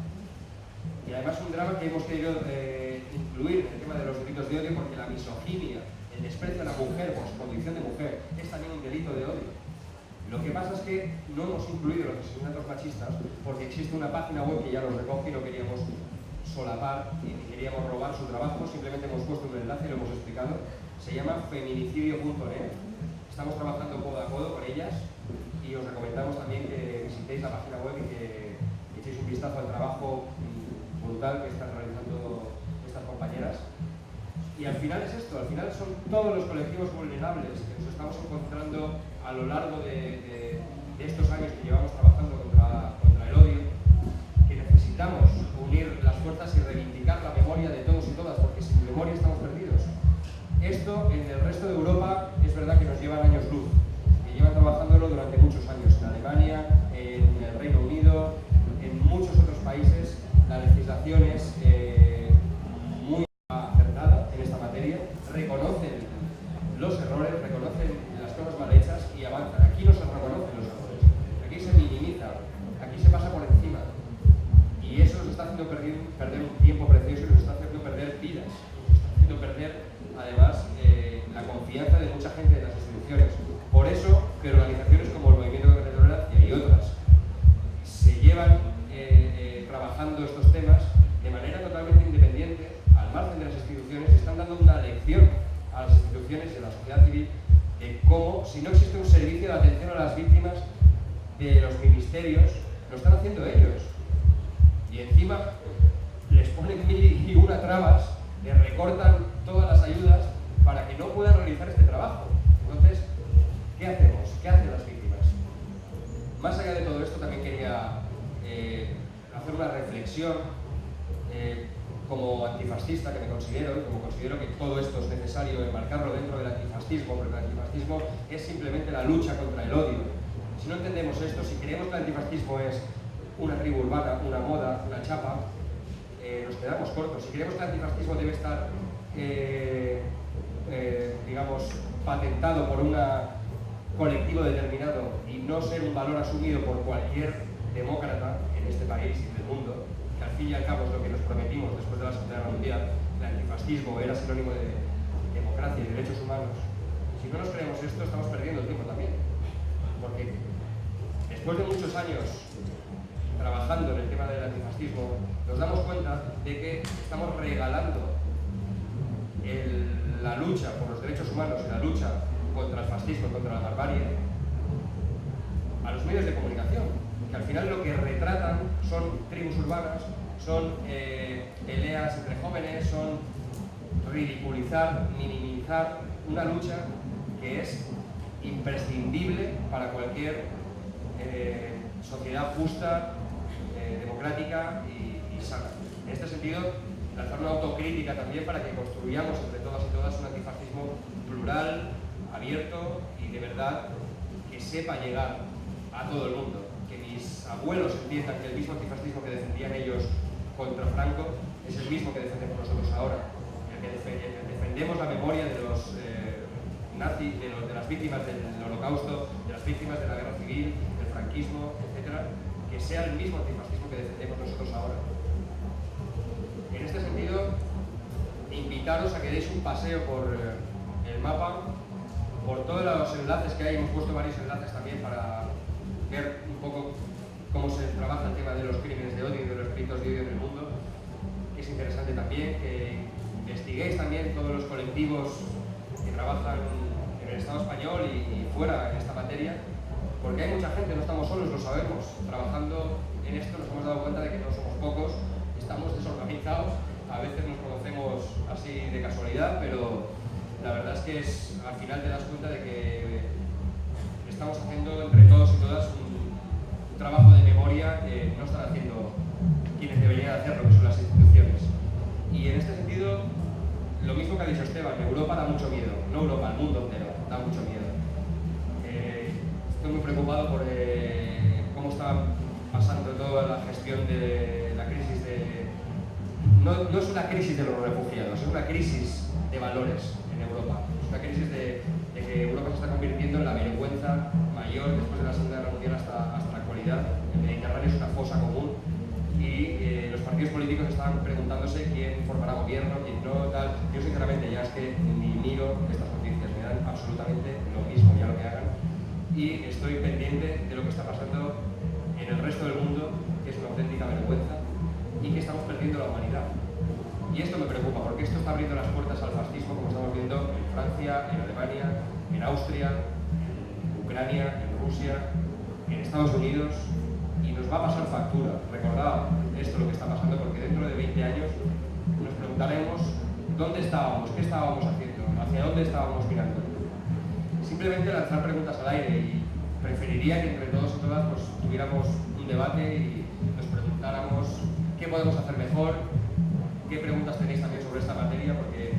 S3: Y además un drama que hemos querido incluir en el tema de los delitos de odio, porque la misoginia, el desprecio a la mujer por su condición de mujer, es también un delito de odio. Lo que pasa es que no hemos incluido los asesinatos machistas porque existe una página web que ya los recoge y no queríamos solapar y ni queríamos robar su trabajo, simplemente hemos puesto un enlace y lo hemos explicado. Se llama feminicidio.net. Estamos trabajando codo a codo con ellas y os recomendamos también que visitéis la página web y que echéis un vistazo al trabajo brutal que están realizando estas compañeras. Y al final es esto, al final son todos los colectivos vulnerables que nos estamos encontrando a lo largo de estos años que llevamos trabajando contra el odio, que necesitamos unir las fuerzas y reivindicar la memoria de todos y todas, porque sin memoria estamos perdidos. Esto en el resto de Europa es verdad que nos llevan años luz, que llevan trabajándolo durante muchos años, en Alemania, en el Reino Unido, en muchos otros países. La legislación es muy acertada en esta materia, reconocen los errores, reconocen las cosas mal hechas y avanzan. Aquí no se reconocen los errores, aquí se minimiza, aquí se pasa por encima. Y eso nos está haciendo perder un tiempo precioso y nos está haciendo perder vidas, nos está haciendo perder además la confianza de mucha gente en las instituciones. Por eso que organizaciones como el Movimiento de Tolerancia y otras se llevan trabajando estos temas de manera totalmente independiente, al margen de las instituciones, están dando una lección a las instituciones y a la sociedad civil de cómo, si no existe un servicio de atención a las víctimas de los ministerios, lo están haciendo ellos. Y encima les ponen 1001 trabas, les recortan todas las ayudas para que no puedan realizar este trabajo. Entonces, ¿qué hacemos? ¿Qué hacen las víctimas? Más allá de todo esto, también quería hacer una reflexión como antifascista que me considero, y como considero que todo esto es necesario enmarcarlo dentro del antifascismo, porque el antifascismo es simplemente la lucha contra el odio. Si no entendemos esto, si creemos que el antifascismo es una tribu urbana, una moda, una chapa, nos quedamos cortos. Si creemos que el antifascismo debe estar, digamos, patentado por un colectivo determinado y no ser un valor asumido por cualquier demócrata en este país y en el mundo, que al fin y al cabo es lo que nos prometimos después de la Segunda Guerra Mundial, el antifascismo era sinónimo de democracia y derechos humanos. Si no nos creemos esto, estamos perdiendo el tiempo también, porque después de muchos años trabajando en el tema del antifascismo, nos damos cuenta de que estamos regalando la lucha por los derechos humanos y la lucha contra el fascismo, contra la barbarie, a los medios de comunicación, que al final lo que retratan son tribus urbanas, son peleas entre jóvenes, son ridiculizar, minimizar una lucha que es imprescindible para cualquier sociedad justa, democrática y sana. En este sentido, lanzar una autocrítica también para que construyamos entre todas y todas un antifascismo plural, abierto y de verdad que sepa llegar a todo el mundo. Que mis abuelos entiendan que el mismo antifascismo que defendían ellos contra Franco es el mismo que defendemos nosotros ahora. El que defendemos la memoria de los nazis, de las víctimas del Holocausto, de las víctimas de la guerra civil, del franquismo, etc., que sea el mismo antifascismo que defendemos nosotros ahora. En este sentido, invitaros a que deis un paseo por el mapa, por todos los enlaces que hay. Hemos puesto varios enlaces también para ver un poco cómo se trabaja el tema de los crímenes de odio y de los delitos de odio en el mundo, que es interesante también, que investiguéis también todos los colectivos que trabajan en el Estado español y fuera en esta materia, porque hay mucha gente, no estamos solos, lo sabemos. Trabajando en esto nos hemos dado cuenta de que no somos pocos, estamos desorganizados, a veces nos conocemos así de casualidad, pero la verdad es que al final te das cuenta de que estamos haciendo entre todos y todas un trabajo de memoria que no están haciendo quienes deberían hacerlo, que son las instituciones. Y en este sentido, lo mismo que ha dicho Esteban, Europa da mucho miedo, no Europa, el mundo entero da mucho miedo. Estoy muy preocupado por cómo está pasando toda la gestión de la crisis de... No es una crisis de los refugiados, es una crisis de valores en Europa. Es una crisis de que Europa se está convirtiendo en la vergüenza mayor después de la Segunda Guerra Mundial hasta la actualidad. El Mediterráneo es una fosa común y los partidos políticos estaban preguntándose quién formará gobierno, quién no, tal. Yo sinceramente ya es que ni miro estas noticias, me dan absolutamente lo mismo ya lo que hagan, y estoy pendiente de lo que está pasando en el resto del mundo, que es una auténtica vergüenza y que estamos perdiendo la humanidad. Y esto me preocupa porque esto está abriendo las puertas al fascismo, como estamos viendo en Francia, en Alemania, en Austria, en Ucrania, en Rusia, en Estados Unidos, y nos va a pasar factura. Recordad esto lo que está pasando, porque dentro de 20 años nos preguntaremos dónde estábamos, qué estábamos haciendo, hacia dónde estábamos mirando. Simplemente lanzar preguntas al aire, y preferiría que entre todos y todas pues, tuviéramos un debate y nos preguntáramos qué podemos hacer mejor, qué preguntas tenéis también sobre esta materia, porque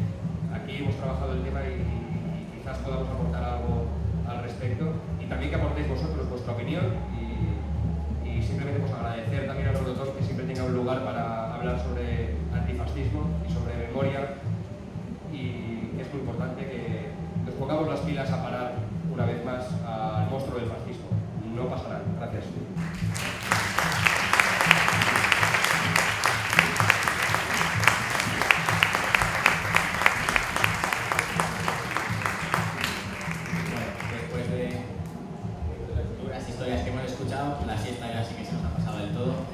S3: aquí hemos trabajado el tema y quizás podamos aportar algo al respecto, y también que aportéis vosotros vuestra opinión y simplemente pues agradecer también a Eurotón que siempre tenga un lugar para hablar sobre antifascismo y sobre memoria, y es muy importante que nos pongamos las pilas a parar una vez más al monstruo del fascismo. No pasará. Gracias.
S1: La siesta ya sí que se nos ha pasado del todo.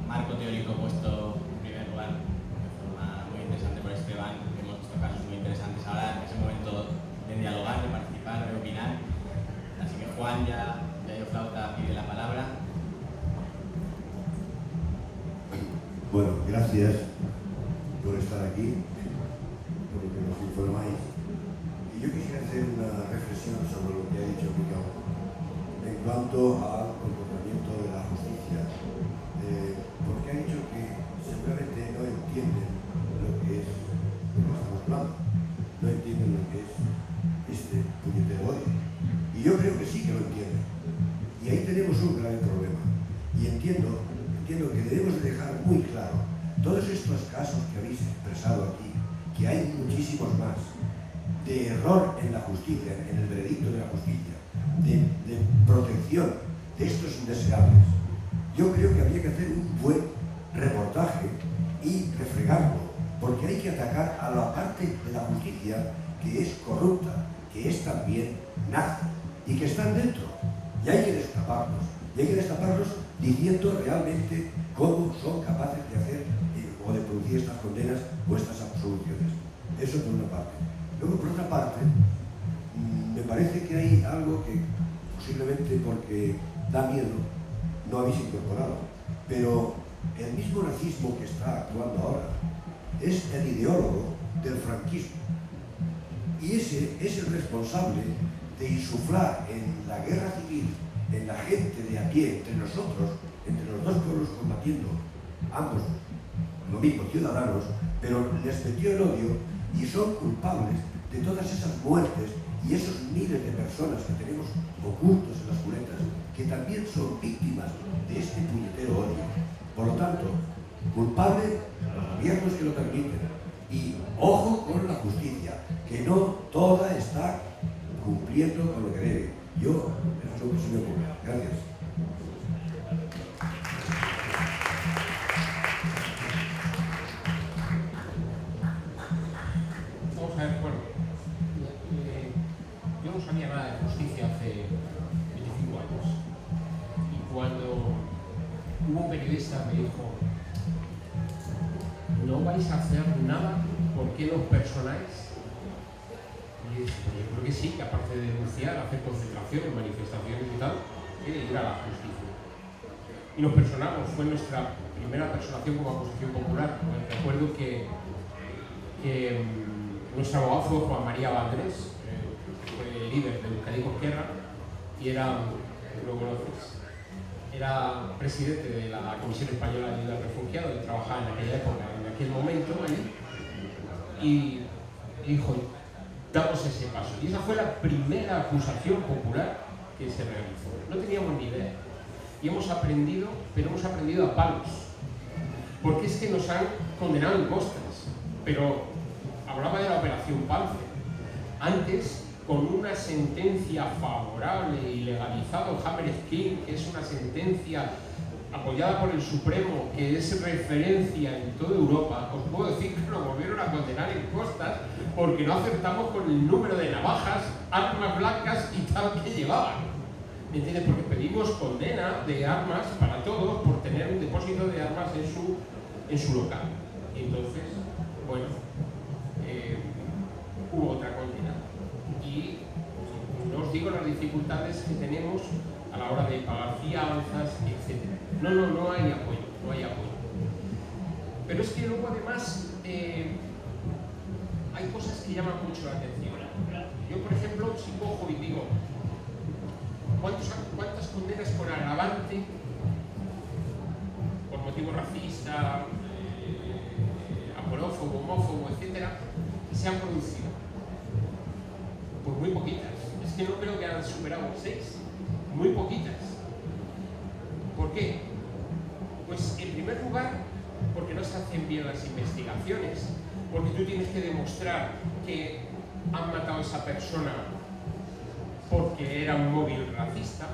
S1: Marco teórico puesto en primer lugar de forma muy interesante por Esteban. Hemos visto casos muy interesantes. Ahora es el momento de dialogar, de participar, de opinar. Así que Juan ya yo flauta pide la palabra.
S4: Bueno, gracias por estar aquí, por lo que nos informáis. Y yo quisiera hacer una reflexión sobre lo que ha dicho Miguel en cuanto al comportamiento de la justicia, porque ha dicho que seguramente no entienden lo que es lo que estamos hablando, no entienden lo que es este puñetero odio. Y yo creo que sí que lo entienden. Y ahí tenemos un grave problema. Y entiendo que debemos de dejar muy claro todos estos casos que habéis expresado aquí, que hay muchísimos más, de error en la justicia, en el veredicto de la justicia, de protección de estos indeseables. Yo creo que habría que hacer un buen reportaje y refregarlo, porque hay que atacar a la parte de la justicia que es corrupta, que es también nazi, y que están dentro. Y hay que destaparlos, diciendo realmente cómo son capaces de hacer o de producir estas condenas o estas absoluciones. Eso por una parte. Luego, por otra parte, me parece que hay algo que posiblemente porque da miedo no habéis incorporado, pero el mismo nazismo que está actuando ahora es el ideólogo del franquismo. Y ese es el responsable de insuflar en la guerra civil, en la gente de a pie, entre nosotros, entre los dos pueblos combatiendo, ambos lo mismo, ciudadanos, pero les metió el odio y son culpables de todas esas muertes y esos miles de personas que tenemos ocultos en las cunetas, que también son víctimas de este puñetero odio. Por lo tanto, culpable los gobiernos que lo permiten. Y ojo con la justicia, que no toda está cumpliendo con lo que debe. Yo, es lo que se me ocurre. Gracias.
S2: Vamos a ver, bueno, yo no sabía nada de justicia hace 25 años. Y cuando hubo un periodista que me dijo, no vais a hacer nada, ¿por qué nos personáis? Y yo creo que sí, que aparte de denunciar, hacer concentraciones, manifestaciones y tal, ir a la justicia. Y nos personamos, fue nuestra primera personación como acusación popular. Recuerdo que nuestro abogado fue Juan María Valdrés, fue el líder de Euskadi con Esquerra, y era, lo conoces, era presidente de la Comisión Española de Ayuda al Refugiado y trabajaba en aquella época, en aquel momento allí, y dijo, damos ese paso. Y esa fue la primera acusación popular que se realizó. No teníamos ni idea. Y hemos aprendido, pero hemos aprendido a palos. Porque es que nos han condenado en costas. Pero hablaba de la Operación Pance. Antes, con una sentencia favorable y legalizado Hammer-Skin, que es una sentencia apoyada por el Supremo, que es referencia en toda Europa, os puedo decir que nos volvieron a condenar en costas porque no acertamos con el número de navajas, armas blancas y tal que llevaban. ¿Me entiendes? Porque pedimos condena de armas para todos por tener un depósito de armas en su local. Y entonces, bueno, hubo otra condena. Y no os digo las dificultades que tenemos a la hora de pagar fianzas, etc. No hay apoyo, no hay apoyo. Pero es que luego además hay cosas que llaman mucho la atención. Yo, por ejemplo, si cojo y digo, ¿cuántas condenas por agravante, por motivo racista, aporófobo, homófobo, etcétera, se han producido? Pues muy poquitas. Es que no creo que han superado 6. Muy poquitas. ¿Por qué? Pues en primer lugar, porque no se hacen bien las investigaciones, porque tú tienes que demostrar que han matado a esa persona porque era un móvil racista,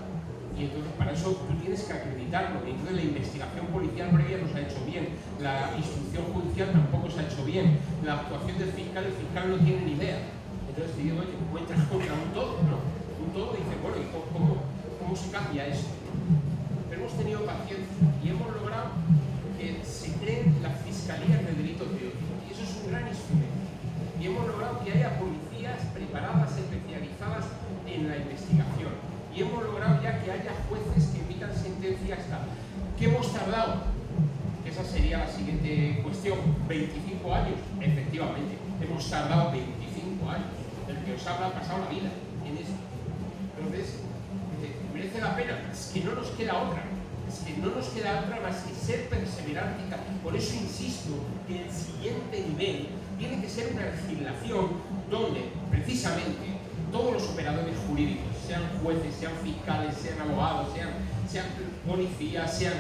S2: y entonces para eso tú tienes que acreditarlo. Y entonces la investigación policial previa no se ha hecho bien, la instrucción judicial tampoco se ha hecho bien, la actuación del fiscal, el fiscal no tiene ni idea. Entonces te digo, oye, encuentras contra un todo, ¿no? Un todo, y dices, bueno, ¿y cómo se cambia esto? Pero hemos tenido paciencia y hemos logrado que se creen las fiscalías de delitos de odio, y eso es un gran instrumento. Y hemos logrado que haya policías preparadas, especializadas en la investigación. Y hemos logrado ya que haya jueces que emitan sentencias tal. ¿Qué hemos tardado? Esa sería la siguiente cuestión. 25 años, efectivamente. Hemos tardado 25 años. El que os habla ha pasado la vida en esto. Entonces, ¿merece la pena? Es que no nos queda otra. Es que no nos queda otra más que ser perseverante. Por eso insisto que el siguiente nivel tiene que ser una legislación donde, precisamente, todos los operadores jurídicos, sean jueces, sean fiscales, sean abogados, sean policías, sean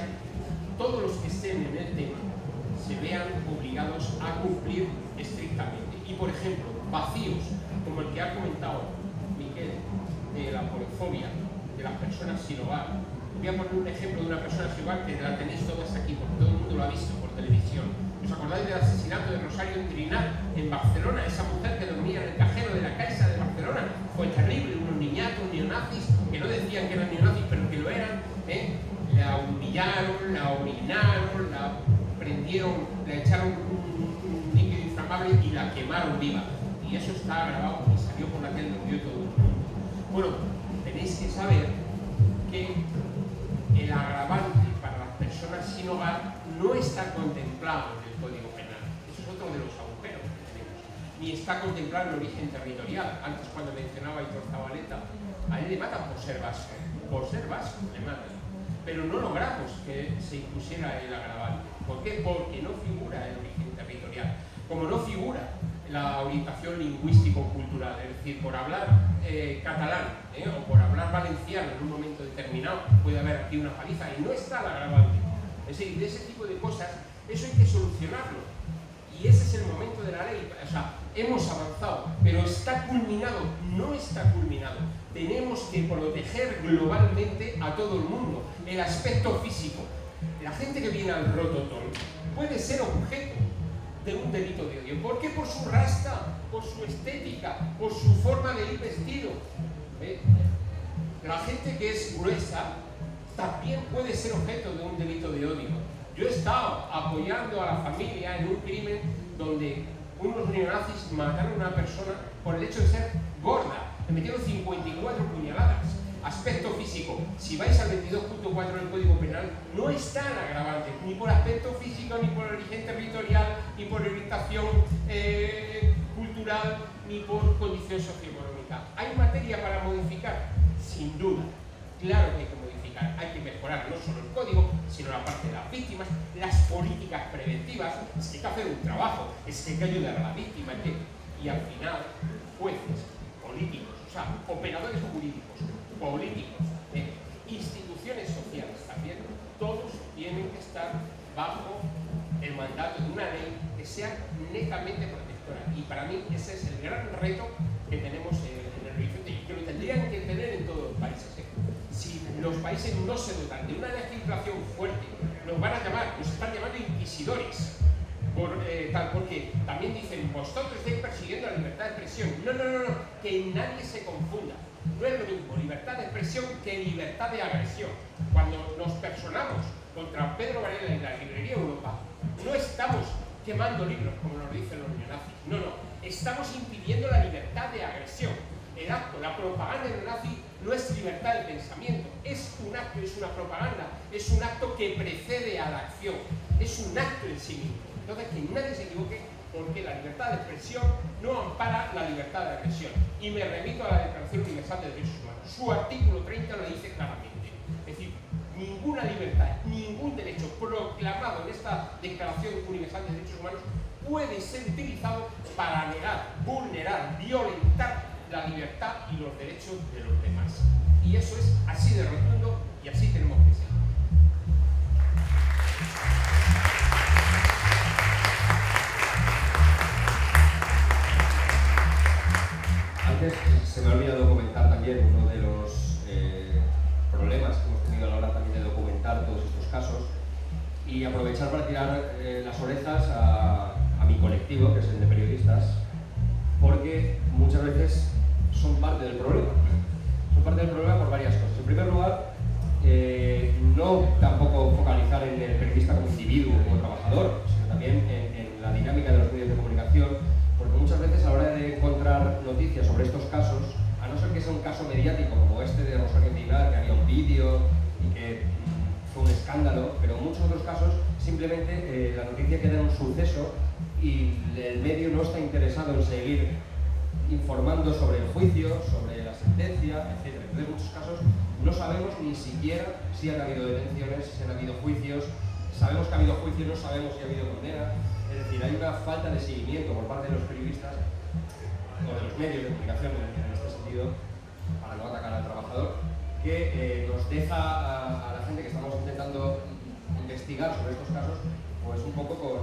S2: todos los que estén en el tema, se vean obligados a cumplir estrictamente. Y, por ejemplo, vacíos, como el que ha comentado Miquel, de la polifobia, de las personas sin hogar. Voy a poner un ejemplo de una persona sin hogar que la tenéis todas aquí, porque todo el mundo lo ha visto por televisión. ¿Os acordáis del asesinato de Rosario Trinal en Barcelona? Esa mujer que dormía en el cajero de la Caixa de Barcelona. Fue terrible, unos niñatos neonazis, que no decían que eran neonazis, pero que lo eran, la humillaron, la orinaron, la prendieron, le echaron un líquido inflamable y la quemaron viva. Y eso está grabado y salió por la tele, lo vio todo el mundo. Bueno, tenéis que saber que el agravante para las personas sin hogar no está contemplado en el Código Penal. Eso es otro de los agujeros que tenemos. Ni está contemplado el origen territorial. Antes, cuando mencionaba Aitor Zabaleta, a él le matan por ser vasco. Por ser vasco le matan. Pero no logramos que se impusiera el agravante. ¿Por qué? Porque no figura el origen territorial. Como no figura la orientación lingüístico-cultural, es decir, por hablar catalán o por hablar valenciano en un momento determinado puede haber aquí una paliza y no está el agravante. Es decir, de ese tipo de cosas, eso hay que solucionarlo. Y ese es el momento de la ley. O sea, hemos avanzado, pero ¿está culminado? No está culminado. Tenemos que proteger globalmente a todo el mundo. El aspecto físico. La gente que viene al Rototón puede ser objeto de un delito de odio. ¿Por qué? Por su rasta, por su estética, por su forma de ir vestido. La gente que es gruesa también puede ser objeto de un delito de odio. Yo he estado apoyando a la familia en un crimen donde unos neonazis mataron a una persona por el hecho de ser gorda. Le metieron 54 puñaladas. Aspecto físico. Si vais al 22.4 del Código Penal, no está el agravante, ni por aspecto físico, ni por origen territorial, ni por orientación cultural, ni por condición socioeconómica. ¿Hay materia para modificar? Sin duda. Claro que hay que modificar. Hay que mejorar no solo el código, sino la parte de las víctimas, las políticas preventivas. Es que hay que hacer un trabajo, es que hay que ayudar a la víctima. Y al final, jueces, políticos, o sea, operadores jurídicos, políticos, instituciones sociales también, todos tienen que estar bajo el mandato de una ley que sea netamente protectora. Y para mí ese es el gran reto que tenemos en el horizonte y que lo tendrían que tener en todos los países. Si los países no se dotan de una legislación fuerte, nos van a llamar, nos están llamando inquisidores. Porque también dicen, vosotros estáis persiguiendo la libertad de expresión. No, que nadie se confunda. No es lo mismo libertad de expresión que libertad de agresión. Cuando nos personamos contra Pedro Varela y la librería Europa, no estamos quemando libros, como nos dicen los neonazis. No, estamos impidiendo la libertad de agresión. El acto, la propaganda neonazi no es libertad de pensamiento, es un acto, es una propaganda, es un acto que precede a la acción, es un acto en sí mismo. Entonces, que nadie se equivoque, porque la libertad de expresión no ampara la libertad de agresión. Y me remito a la Declaración Universal de Derechos Humanos. Su artículo 30 lo dice claramente. Es decir, ninguna libertad, ningún derecho proclamado en esta Declaración Universal de Derechos Humanos puede ser utilizado para negar, vulnerar, violentar la libertad y los derechos de los demás. Y eso es así de rotundo y así tenemos que ser.
S3: Antes se me ha olvidado comentar también uno de los problemas que hemos tenido a la hora también de documentar todos estos casos y aprovechar para tirar las orejas a mi colectivo, que es el de periodistas, porque muchas veces son parte del problema. Son parte del problema por varias cosas. En primer lugar, no tampoco focalizar en el periodista como individuo, como trabajador, sino también en la dinámica de los medios de comunicación, porque muchas veces a la hora de encontrar noticias sobre estos casos, a no ser que sea un caso mediático como este de Rosario Pinar, que había un vídeo y que fue un escándalo, pero en muchos otros casos simplemente la noticia queda en un suceso y el medio no está interesado en seguir informando sobre el juicio, sobre la sentencia, etc. Entonces, en muchos casos no sabemos ni siquiera si han habido detenciones, si han habido juicios. Sabemos que ha habido juicios, no sabemos si ha habido condena. Es decir, hay una falta de seguimiento por parte de los periodistas o de los medios de comunicación en este sentido, para no atacar al trabajador, que nos deja a la gente que estamos intentando investigar sobre estos casos pues un poco con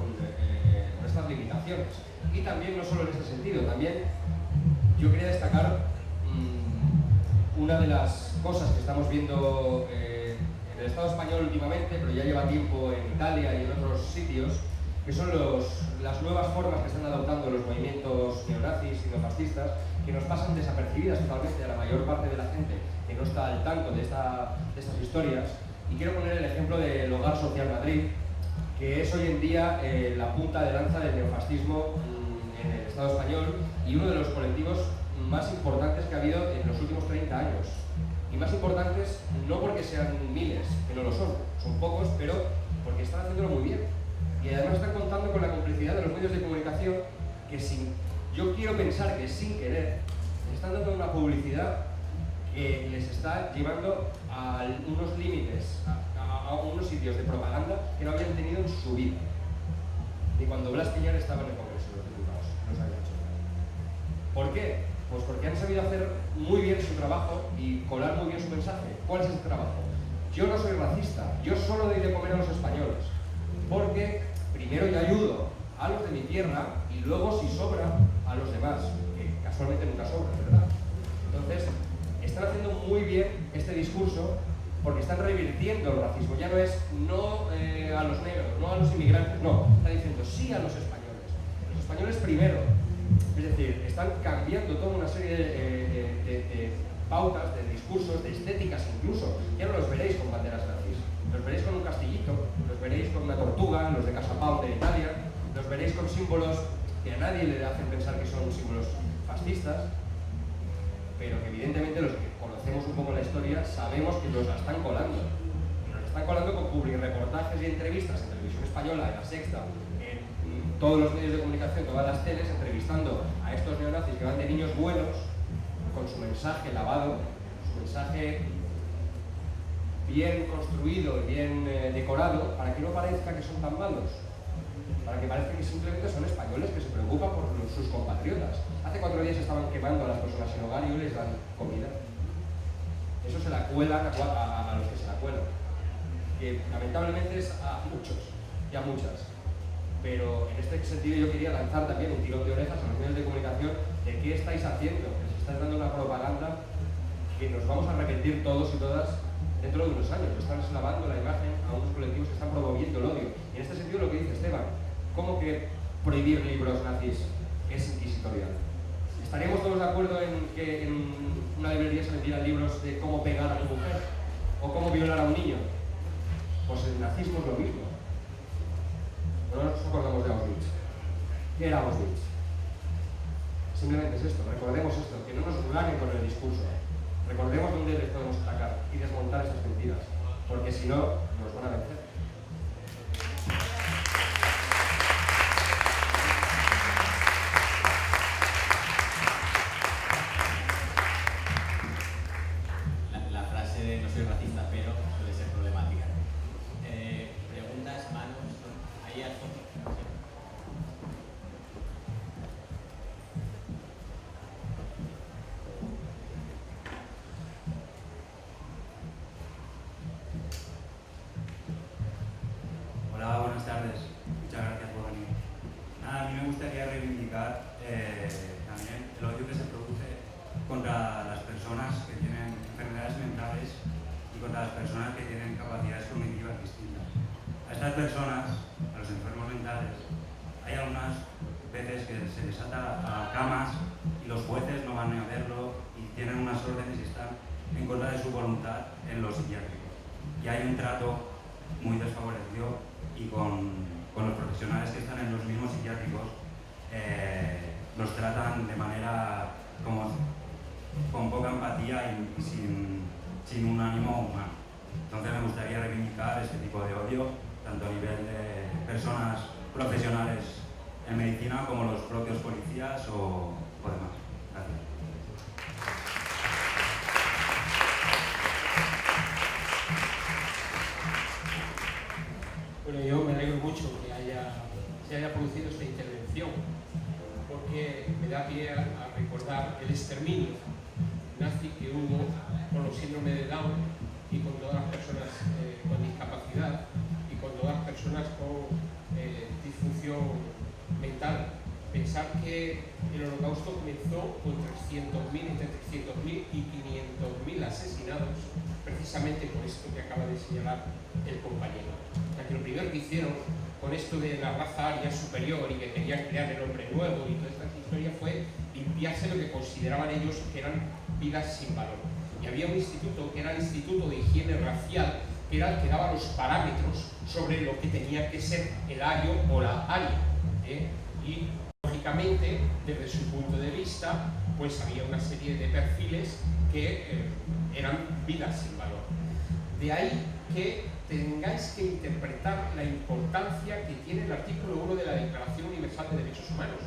S3: estas limitaciones. Y también no solo en este sentido, también yo quería destacar una de las cosas que estamos viendo en el Estado español últimamente, pero ya lleva tiempo en Italia y en otros sitios, que son las nuevas formas que están adoptando los movimientos neonazis y neofascistas, que nos pasan desapercibidas totalmente a la mayor parte de la gente que no está al tanto de estas historias. Y quiero poner el ejemplo del Hogar Social Madrid, que es hoy en día la punta de lanza del neofascismo en el Estado español y uno de los colectivos más importantes que ha habido en los últimos 30 años. Y más importantes no porque sean miles, que no lo son, son pocos, pero porque están haciéndolo muy bien. Y además están contando con la complicidad de los medios de comunicación que yo quiero pensar que sin querer están dando una publicidad que les está llevando a unos límites, a unos sitios de propaganda que no habían tenido en su vida. Ni cuando Blas Piñar estaba en el Congreso de los Diputados, no se habían hecho nada. ¿Por qué? Pues porque han sabido hacer muy bien su trabajo y colar muy bien su mensaje. ¿Cuál es ese trabajo? Yo no soy racista, yo solo doy de comer a los españoles, porque primero yo ayudo a los de mi tierra y luego, si sobra, a los demás, que casualmente nunca sobra, ¿verdad? Entonces, están haciendo muy bien este discurso porque están revirtiendo el racismo. Ya no es no a los negros, no a los inmigrantes, no, están diciendo sí a los españoles primero. Es decir, están cambiando toda una serie de pautas, de discursos, de estéticas incluso. Ya no los veréis con banderas nazis, los veréis con un castillito, los veréis con una tortuga, los de Casa Pau de Italia, los veréis con símbolos que a nadie le hacen pensar que son símbolos fascistas, pero que evidentemente los que conocemos un poco la historia sabemos que nos la están colando. Y nos la están colando con publireportajes y entrevistas en Televisión Española, en La Sexta, en todos los medios de comunicación, todas las teles, entrevistando a estos neonazis que van de niños buenos, con su mensaje lavado, su mensaje bien construido y bien decorado, para que no parezca que son tan malos, para que parezca que simplemente son españoles que se preocupan por sus compatriotas. Hace 4 días estaban quemando a las personas sin hogar y hoy les dan comida. Eso se la cuelan a los que se la cuelan, que lamentablemente es a muchos y a muchas. Pero en este sentido yo quería lanzar también un tirón de orejas a los medios de comunicación de qué estáis haciendo, que se está dando una propaganda que nos vamos a arrepentir todos y todas dentro de unos años. Están lavando la imagen a unos colectivos que están promoviendo el odio. Y en este sentido lo que dice Esteban, ¿cómo que prohibir libros nazis es inquisitorial? ¿Estaríamos todos de acuerdo en que en una librería se vendieran libros de cómo pegar a una mujer o cómo violar a un niño? Pues el nazismo es lo mismo. No nos acordamos de Auschwitz. ¿Qué era Auschwitz? Simplemente es esto, recordemos esto, que no nos ganen con el discurso. Recordemos dónde les podemos atacar y desmontar esas mentiras, porque si no, nos van a vencer.
S1: La frase de no soy racista, pero suele ser problemática. Preguntas, manos, ahí al fondo.
S5: Hola, buenas tardes. Muchas gracias por venir. Nada, a mí me gustaría reivindicar también el odio que se produce contra las personas que tienen enfermedades mentales y contra las personas que tienen capacidades cognitivas distintas. A estas personas, a los enfermos mentales, hay algunas veces que se les ata a camas y los jueces no van a verlo y tienen unas órdenes y están en contra de su voluntad en los psiquiátricos. Y hay un trato muy desfavorecido y con los profesionales que están en los mismos psiquiátricos los tratan de manera como con poca empatía y sin un ánimo humano. Entonces me gustaría reivindicar este tipo de odio, tanto a nivel de personas profesionales en medicina como los propios policías o demás. Gracias.
S2: Bueno, yo me alegro mucho que se haya producido esta intervención, porque me da pie a recordar el exterminio nazi que hubo con los síndromes de Down y con todas las personas con discapacidad y con todas las personas con disfunción mental. Pensar que el Holocausto comenzó con 300.000, entre 300.000 y 500.000 asesinados, precisamente por esto que acaba de señalar el compañero. O sea, que lo primero que hicieron con esto de la raza aria superior y que querían crear el hombre nuevo y toda esta historia fue limpiarse lo que consideraban ellos que eran vidas sin valor. Y había un instituto que era el Instituto de Higiene Racial, que era el que daba los parámetros sobre lo que tenía que ser el ario o la aria. Y lógicamente, desde su punto de vista, pues había una serie de perfiles que eran vidas sin valor. De ahí que tengáis que interpretar la importancia que tiene el artículo 1 de la Declaración Universal de Derechos Humanos,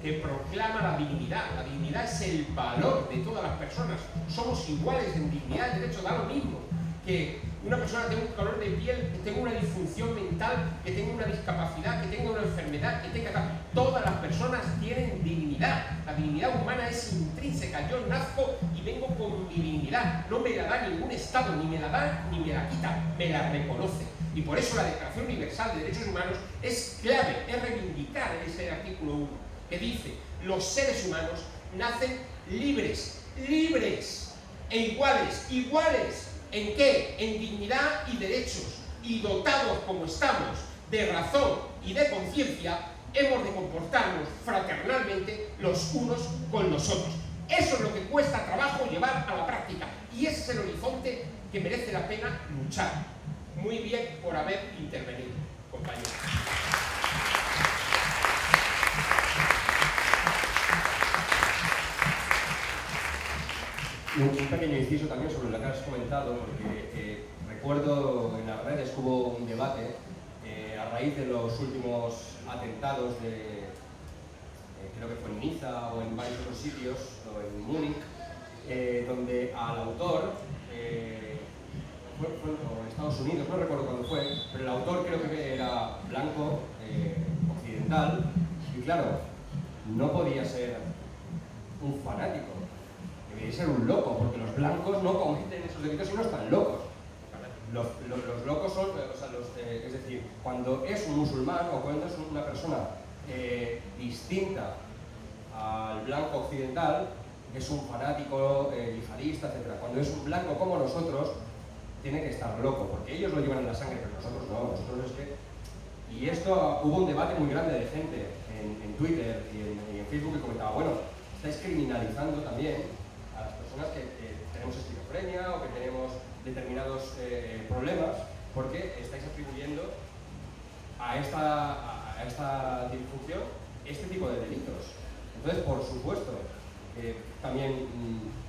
S2: que proclama la dignidad. La dignidad es el valor de todas las personas. Somos iguales en dignidad, el derecho da lo mismo. Que una persona tenga un color de piel, que tenga una disfunción mental, que tenga una discapacidad, que tenga una enfermedad, que tenga tal. Todas las personas tienen dignidad. La dignidad humana es intrínseca. Yo nazco y vengo con mi dignidad. No me la da ningún Estado, ni me la da ni me la quita, me la reconoce. Y por eso la Declaración Universal de Derechos Humanos es clave, es reivindicar ese artículo 1, que dice: los seres humanos nacen libres, libres e iguales, iguales. ¿En qué? En dignidad y derechos, y dotados como estamos de razón y de conciencia, hemos de comportarnos fraternalmente los unos con los otros. Eso es lo que cuesta trabajo llevar a la práctica, y ese es el horizonte que merece la pena luchar. Muy bien por haber intervenido, compañeros.
S3: Un pequeño inciso también sobre lo que has comentado, porque recuerdo en las redes que hubo un debate a raíz de los últimos atentados creo que fue en Niza o en varios otros sitios, o en Múnich, donde al autor, fue en Estados Unidos, no recuerdo cuándo fue, pero el autor creo que era blanco, occidental, y claro, no podía ser un fanático. Debería ser un loco, porque los blancos no cometen esos delitos y no están locos. Los locos son, es decir, cuando es un musulmán o cuando es una persona distinta al blanco occidental, es un fanático, yihadista, etc. Cuando es un blanco como nosotros, tiene que estar loco, porque ellos lo llevan en la sangre, pero nosotros no, nosotros es que... Y esto, hubo un debate muy grande de gente en Twitter y en Facebook que comentaba, bueno, estáis criminalizando también a las personas que tenemos esquizofrenia o que tenemos determinados problemas, porque estáis atribuyendo a esta disfunción este tipo de delitos. Entonces, por supuesto, también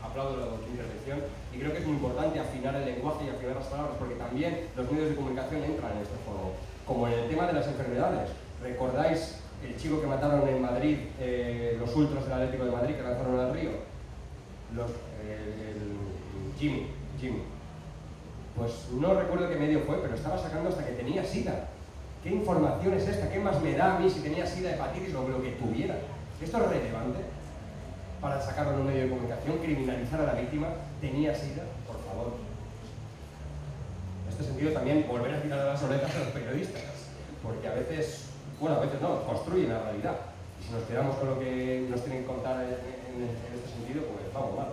S3: aplaudo tu intervención y creo que es muy importante afinar el lenguaje y afinar las palabras, porque también los medios de comunicación entran en este juego, como en el tema de las enfermedades. ¿Recordáis el chico que mataron en Madrid, los ultras del Atlético de Madrid que lanzaron al río? Jimmy. Pues no recuerdo qué medio fue, pero estaba sacando hasta que tenía SIDA. ¿Qué información es esta? ¿Qué más me da a mí si tenía SIDA, hepatitis o lo que tuviera? ¿Esto es relevante para sacarlo en un medio de comunicación? ¿Criminalizar a la víctima? ¿Tenía SIDA? Por favor. En este sentido también volver a tirar a las orejas a los periodistas, porque a veces, bueno, a veces no, construyen la realidad. Y si nos quedamos con lo que nos tienen que contar en este sentido, pues vamos mal.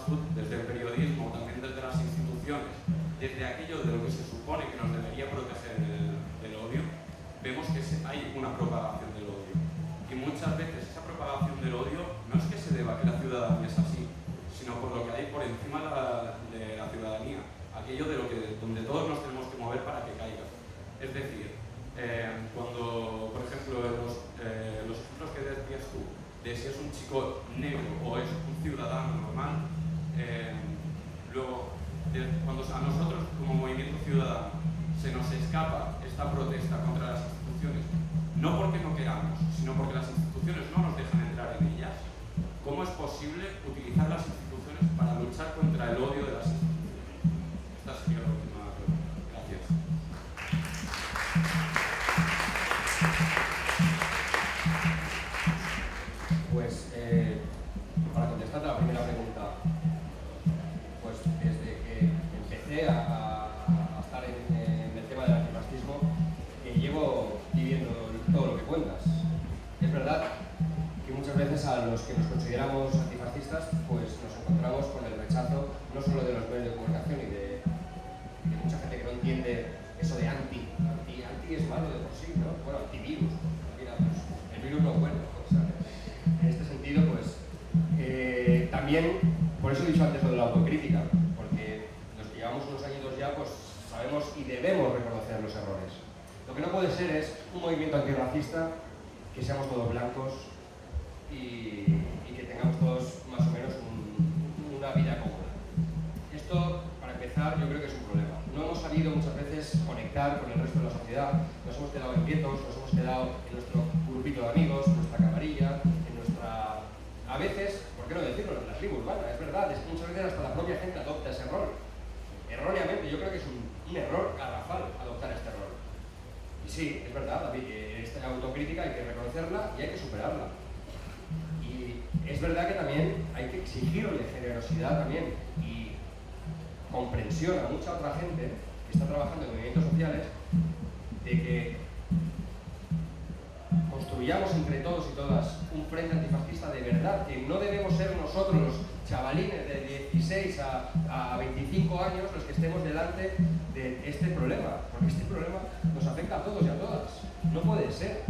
S6: tú, desde el periodismo, también desde las instituciones, desde aquello de lo que se supone que nos debería proteger del odio, vemos que hay una propagación del odio. Y muchas veces esa propagación del odio no es que se deba a que la ciudadanía es así, sino por lo que hay por encima de la ciudadanía, aquello donde todos nos tenemos que mover para que caiga. Es decir, cuando, por ejemplo, los ejemplos que decías tú, de si es un chico negro o es un ciudadano normal, luego, cuando a nosotros como movimiento ciudadano se nos escapa esta protesta contra las instituciones, no porque no queramos, sino porque las instituciones no nos dejan entrar en ellas, ¿cómo es posible utilizar las instituciones para luchar contra el odio de las instituciones? Esta sería la última pregunta. Gracias.
S3: Pues, para contestarte a la primera pregunta, pues desde que empecé a estar en el tema del antifascismo, llevo viviendo todo lo que cuentas. Es verdad que muchas veces a los que nos consideramos antifascistas, pues nos encontramos con el rechazo no solo de los medios de comunicación y de mucha gente que no entiende eso de anti es malo de por sí, ¿no? Bueno, antivirus, mira, pues el virus no es bueno, ¿sabes? En este sentido, pues también, por eso he dicho antes lo de la autocrítica, porque los que llevamos unos añitos ya, pues sabemos y debemos reconocer los errores. Lo que no puede ser es un movimiento antirracista que seamos todos blancos y que tengamos todos más o menos una vida cómoda. Esto, para empezar, yo creo que es un problema. No hemos sabido muchas veces conectar con el resto de la sociedad, nos hemos quedado inquietos, nos hemos quedado en nuestro grupito de amigos, en nuestra camarilla, en nuestra... A veces, ¿por qué no decirlo?, en la tribu urbana, es verdad, es que muchas veces hasta la propia gente adopta ese rol. Erróneamente, yo creo que es un error garrafal adoptar este rol. Y sí, es verdad, David, esta autocrítica hay que reconocerla y hay que superarla. Y es verdad que también hay que exigirle generosidad también y comprensión a mucha otra gente que está trabajando en movimientos sociales de que construyamos entre todos y todas un frente antifascista de verdad, que no debemos ser nosotros los chavalines de 16 a 25 años los que estemos delante de este problema, porque este problema nos afecta a todos y a todas. No puede ser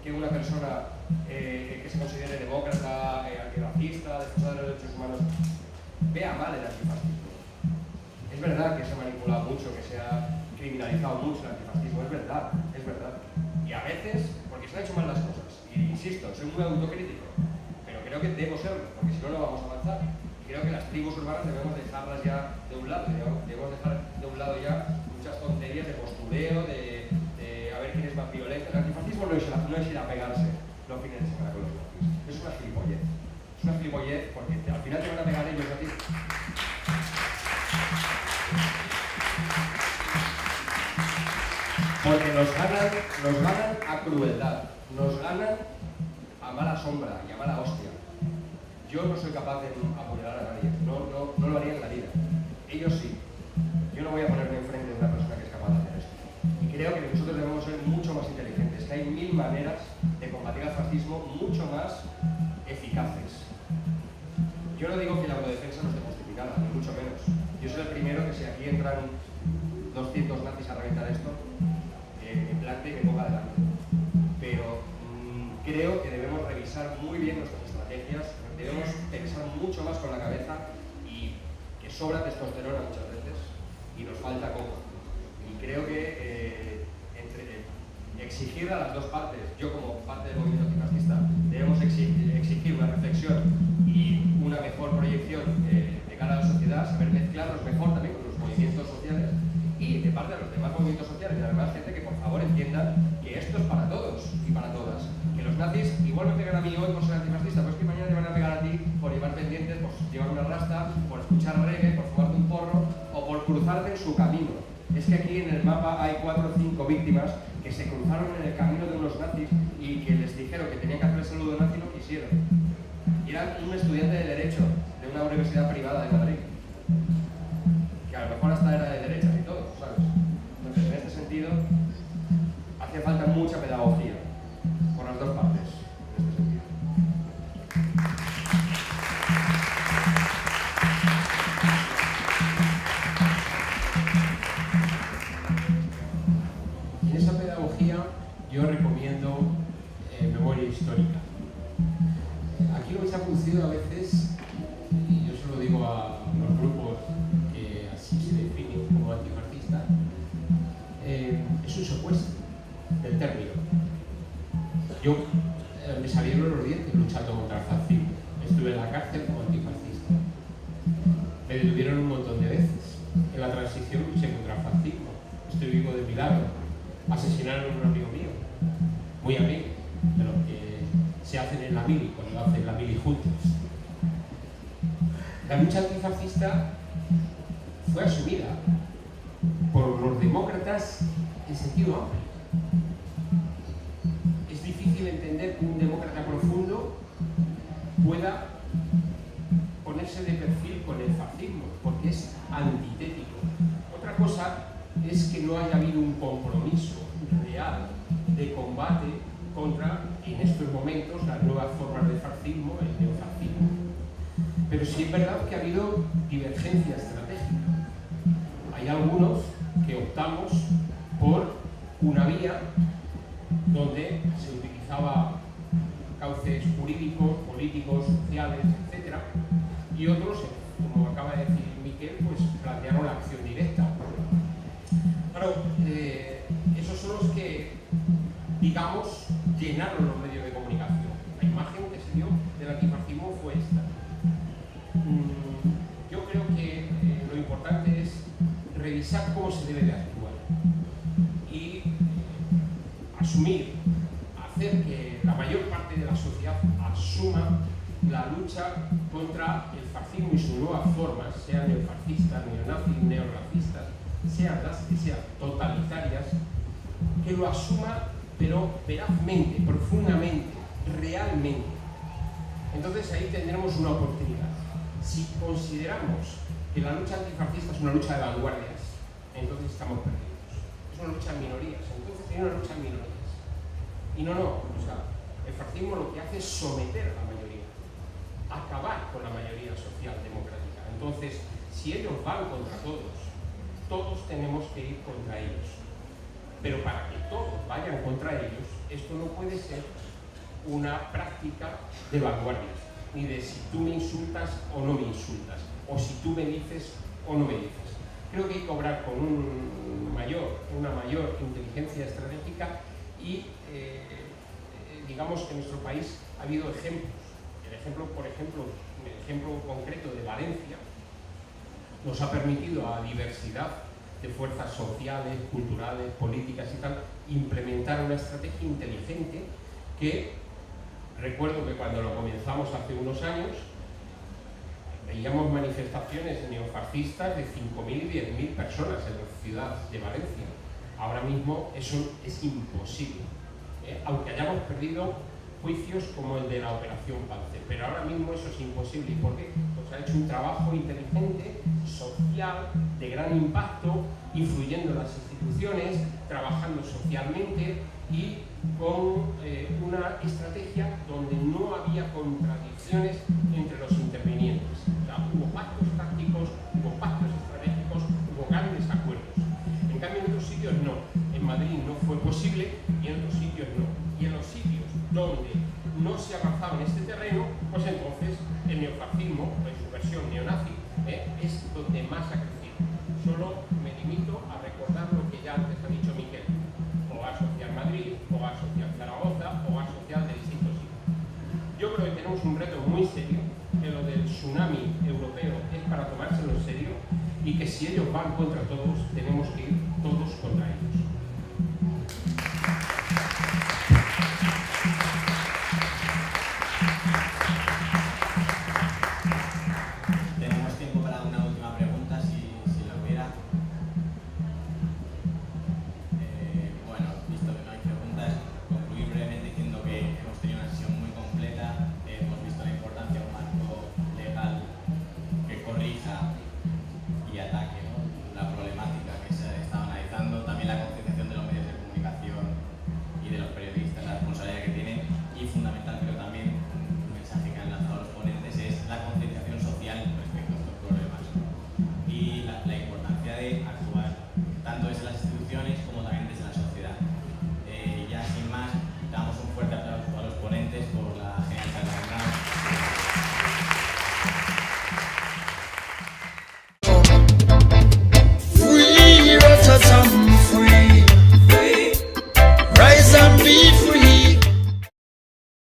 S3: que una persona que se considere demócrata, antirracista, defensora de los derechos humanos, vea mal el antifascismo. Es verdad que se ha manipulado mucho, que se ha criminalizado mucho el antifascismo, es verdad, es verdad. Y a veces, porque se han hecho mal las cosas, y insisto, soy muy autocrítico, pero creo que debo serlo, porque si no, no vamos a avanzar. Y creo que las tribus urbanas debemos dejarlas ya de un lado, debemos dejar de un lado ya muchas tonterías de postureo, de a ver quién es más violento. El antifascismo no es ir a pegarse los fines de semana con los nazis, es una gilipollez. Es una gilipollez porque al final te van a pegar ellos a ti. Porque nos ganan a crueldad, nos ganan a mala sombra y a mala hostia. Yo no soy capaz de apoyar a nadie, no lo haría en la vida. Ellos sí. Yo no voy a ponerme enfrente de una persona que es capaz de hacer esto. Y creo que nosotros debemos ser mucho más inteligentes, que hay 1000 maneras de combatir al fascismo mucho más eficaces. Yo no digo que la autodefensa no esté justificada, ni mucho menos. Yo soy el primero que si aquí entran 200 nazis a reventar esto, me plante y me ponga adelante. Pero creo que debemos revisar muy bien nuestras estrategias, debemos pensar mucho más con la cabeza y que sobra testosterona muchas veces y nos falta coco. Y creo que exigir a las dos partes, yo como parte del movimiento antifascista, debemos exigir una reflexión y una mejor proyección de cara a la sociedad, saber mezclarnos mejor también con los movimientos sociales y de parte de los demás movimientos sociales y de la demás gente que por favor entiendan que esto es para todos y para todas. Que los nazis igual me pegan a mí hoy por ser antifascista, pues que mañana te van a pegar a ti por llevar pendientes, por llevar una rasta, por escuchar reggae, por fumarte un porro o por cruzarte en su camino. Es que aquí en el mapa hay 4 o 5 víctimas que se cruzaron en el camino de unos nazis y que les dijeron que tenían que hacer el saludo nazi y no quisieron. Y era un estudiante de Derecho de una universidad privada de Madrid, que a lo mejor hasta era de derechas y todo, ¿sabes? Entonces, en este sentido, hace falta mucha pedagogía por las dos partes, en este sentido.
S2: teniendo memoria histórica. Aquí lo que se ha producido a veces, y yo se lo digo a los grupos que así se definen como antifascistas, es un secuestro del término. Yo me salieron los dientes luchando contra el fascismo. Estuve en la cárcel como antifascista. Me detuvieron un montón de veces. En la transición luché contra el fascismo. Estoy vivo de milagro. Asesinaron a un amigo mío, muy amigo, de los que se hacen en la mili, cuando hacen la mili juntos. La lucha antifascista fue asumida por los demócratas en sentido amplio. Es difícil entender que un demócrata profundo pueda ponerse de perfil con el fascismo, porque es antitético. Otra cosa es que no haya habido un compromiso real de combate contra, en estos momentos, las nuevas formas de fascismo, el neofascismo. Pero sí es verdad que ha habido divergencia estratégica. Hay algunos que optamos por una vía donde se utilizaba cauces jurídicos, políticos, sociales, etc. Y otros, como acaba de decir Miquel, pues plantearon la acción directa. Claro, esos son los que, digamos, llenaron los medios de comunicación. La imagen que se dio del antifascismo fue esta. Yo creo que lo importante es revisar cómo se debe de actuar y asumir, hacer que la mayor parte de la sociedad asuma la lucha contra el fascismo y sus nuevas formas, sean neofascistas, neonazis, neorracistas, sean las que sean, totalitarias, que lo asuma, pero verazmente, profundamente, realmente. Entonces ahí tendremos una oportunidad. Si consideramos que la lucha antifascista es una lucha de vanguardias, entonces estamos perdidos. Es una lucha en minorías, entonces hay una lucha en minorías. Y no, o sea, el fascismo lo que hace es someter a la mayoría, acabar con la mayoría social democrática. Entonces, si ellos van contra todos, todos tenemos que ir contra ellos. Pero para que todos vayan contra ellos, esto no puede ser una práctica de vanguardias, ni de si tú me insultas o no me insultas, o si tú me dices o no me dices. Creo que hay que obrar con una mayor inteligencia estratégica y digamos que en nuestro país ha habido ejemplos. El ejemplo concreto de Valencia nos ha permitido a diversidad de fuerzas sociales, culturales, políticas y tal, implementar una estrategia inteligente que recuerdo que cuando lo comenzamos hace unos años veíamos manifestaciones neofascistas de 5.000 y 10.000 personas en la ciudad de Valencia. Ahora mismo eso es imposible, aunque hayamos perdido juicios como el de la Operación Pance, pero ahora mismo eso es imposible. ¿Y por qué? Pues ha hecho un trabajo inteligente, social, de gran impacto, influyendo en las instituciones, trabajando socialmente y con una estrategia donde no había contradicciones entre los intervinientes. O sea, hubo pactos tácticos, hubo pactos estratégicos, hubo grandes acuerdos. En cambio, en otros sitios no. En Madrid no fue posible y en otros sitios no. Y en los sitios donde no se avanzaba en este terreno, pues entonces el neofascismo, en su versión neonazi, es donde más ha crecido. Solo me limito a recordar lo que ya antes ha dicho Miquel. Hogar Social Madrid, Hogar Social Zaragoza, Hogar Social de distintos sitios. Yo creo que tenemos un reto muy serio, que lo del tsunami europeo es para tomárselo en serio y que si ellos van contra todos, tenemos que ir todos contra ellos.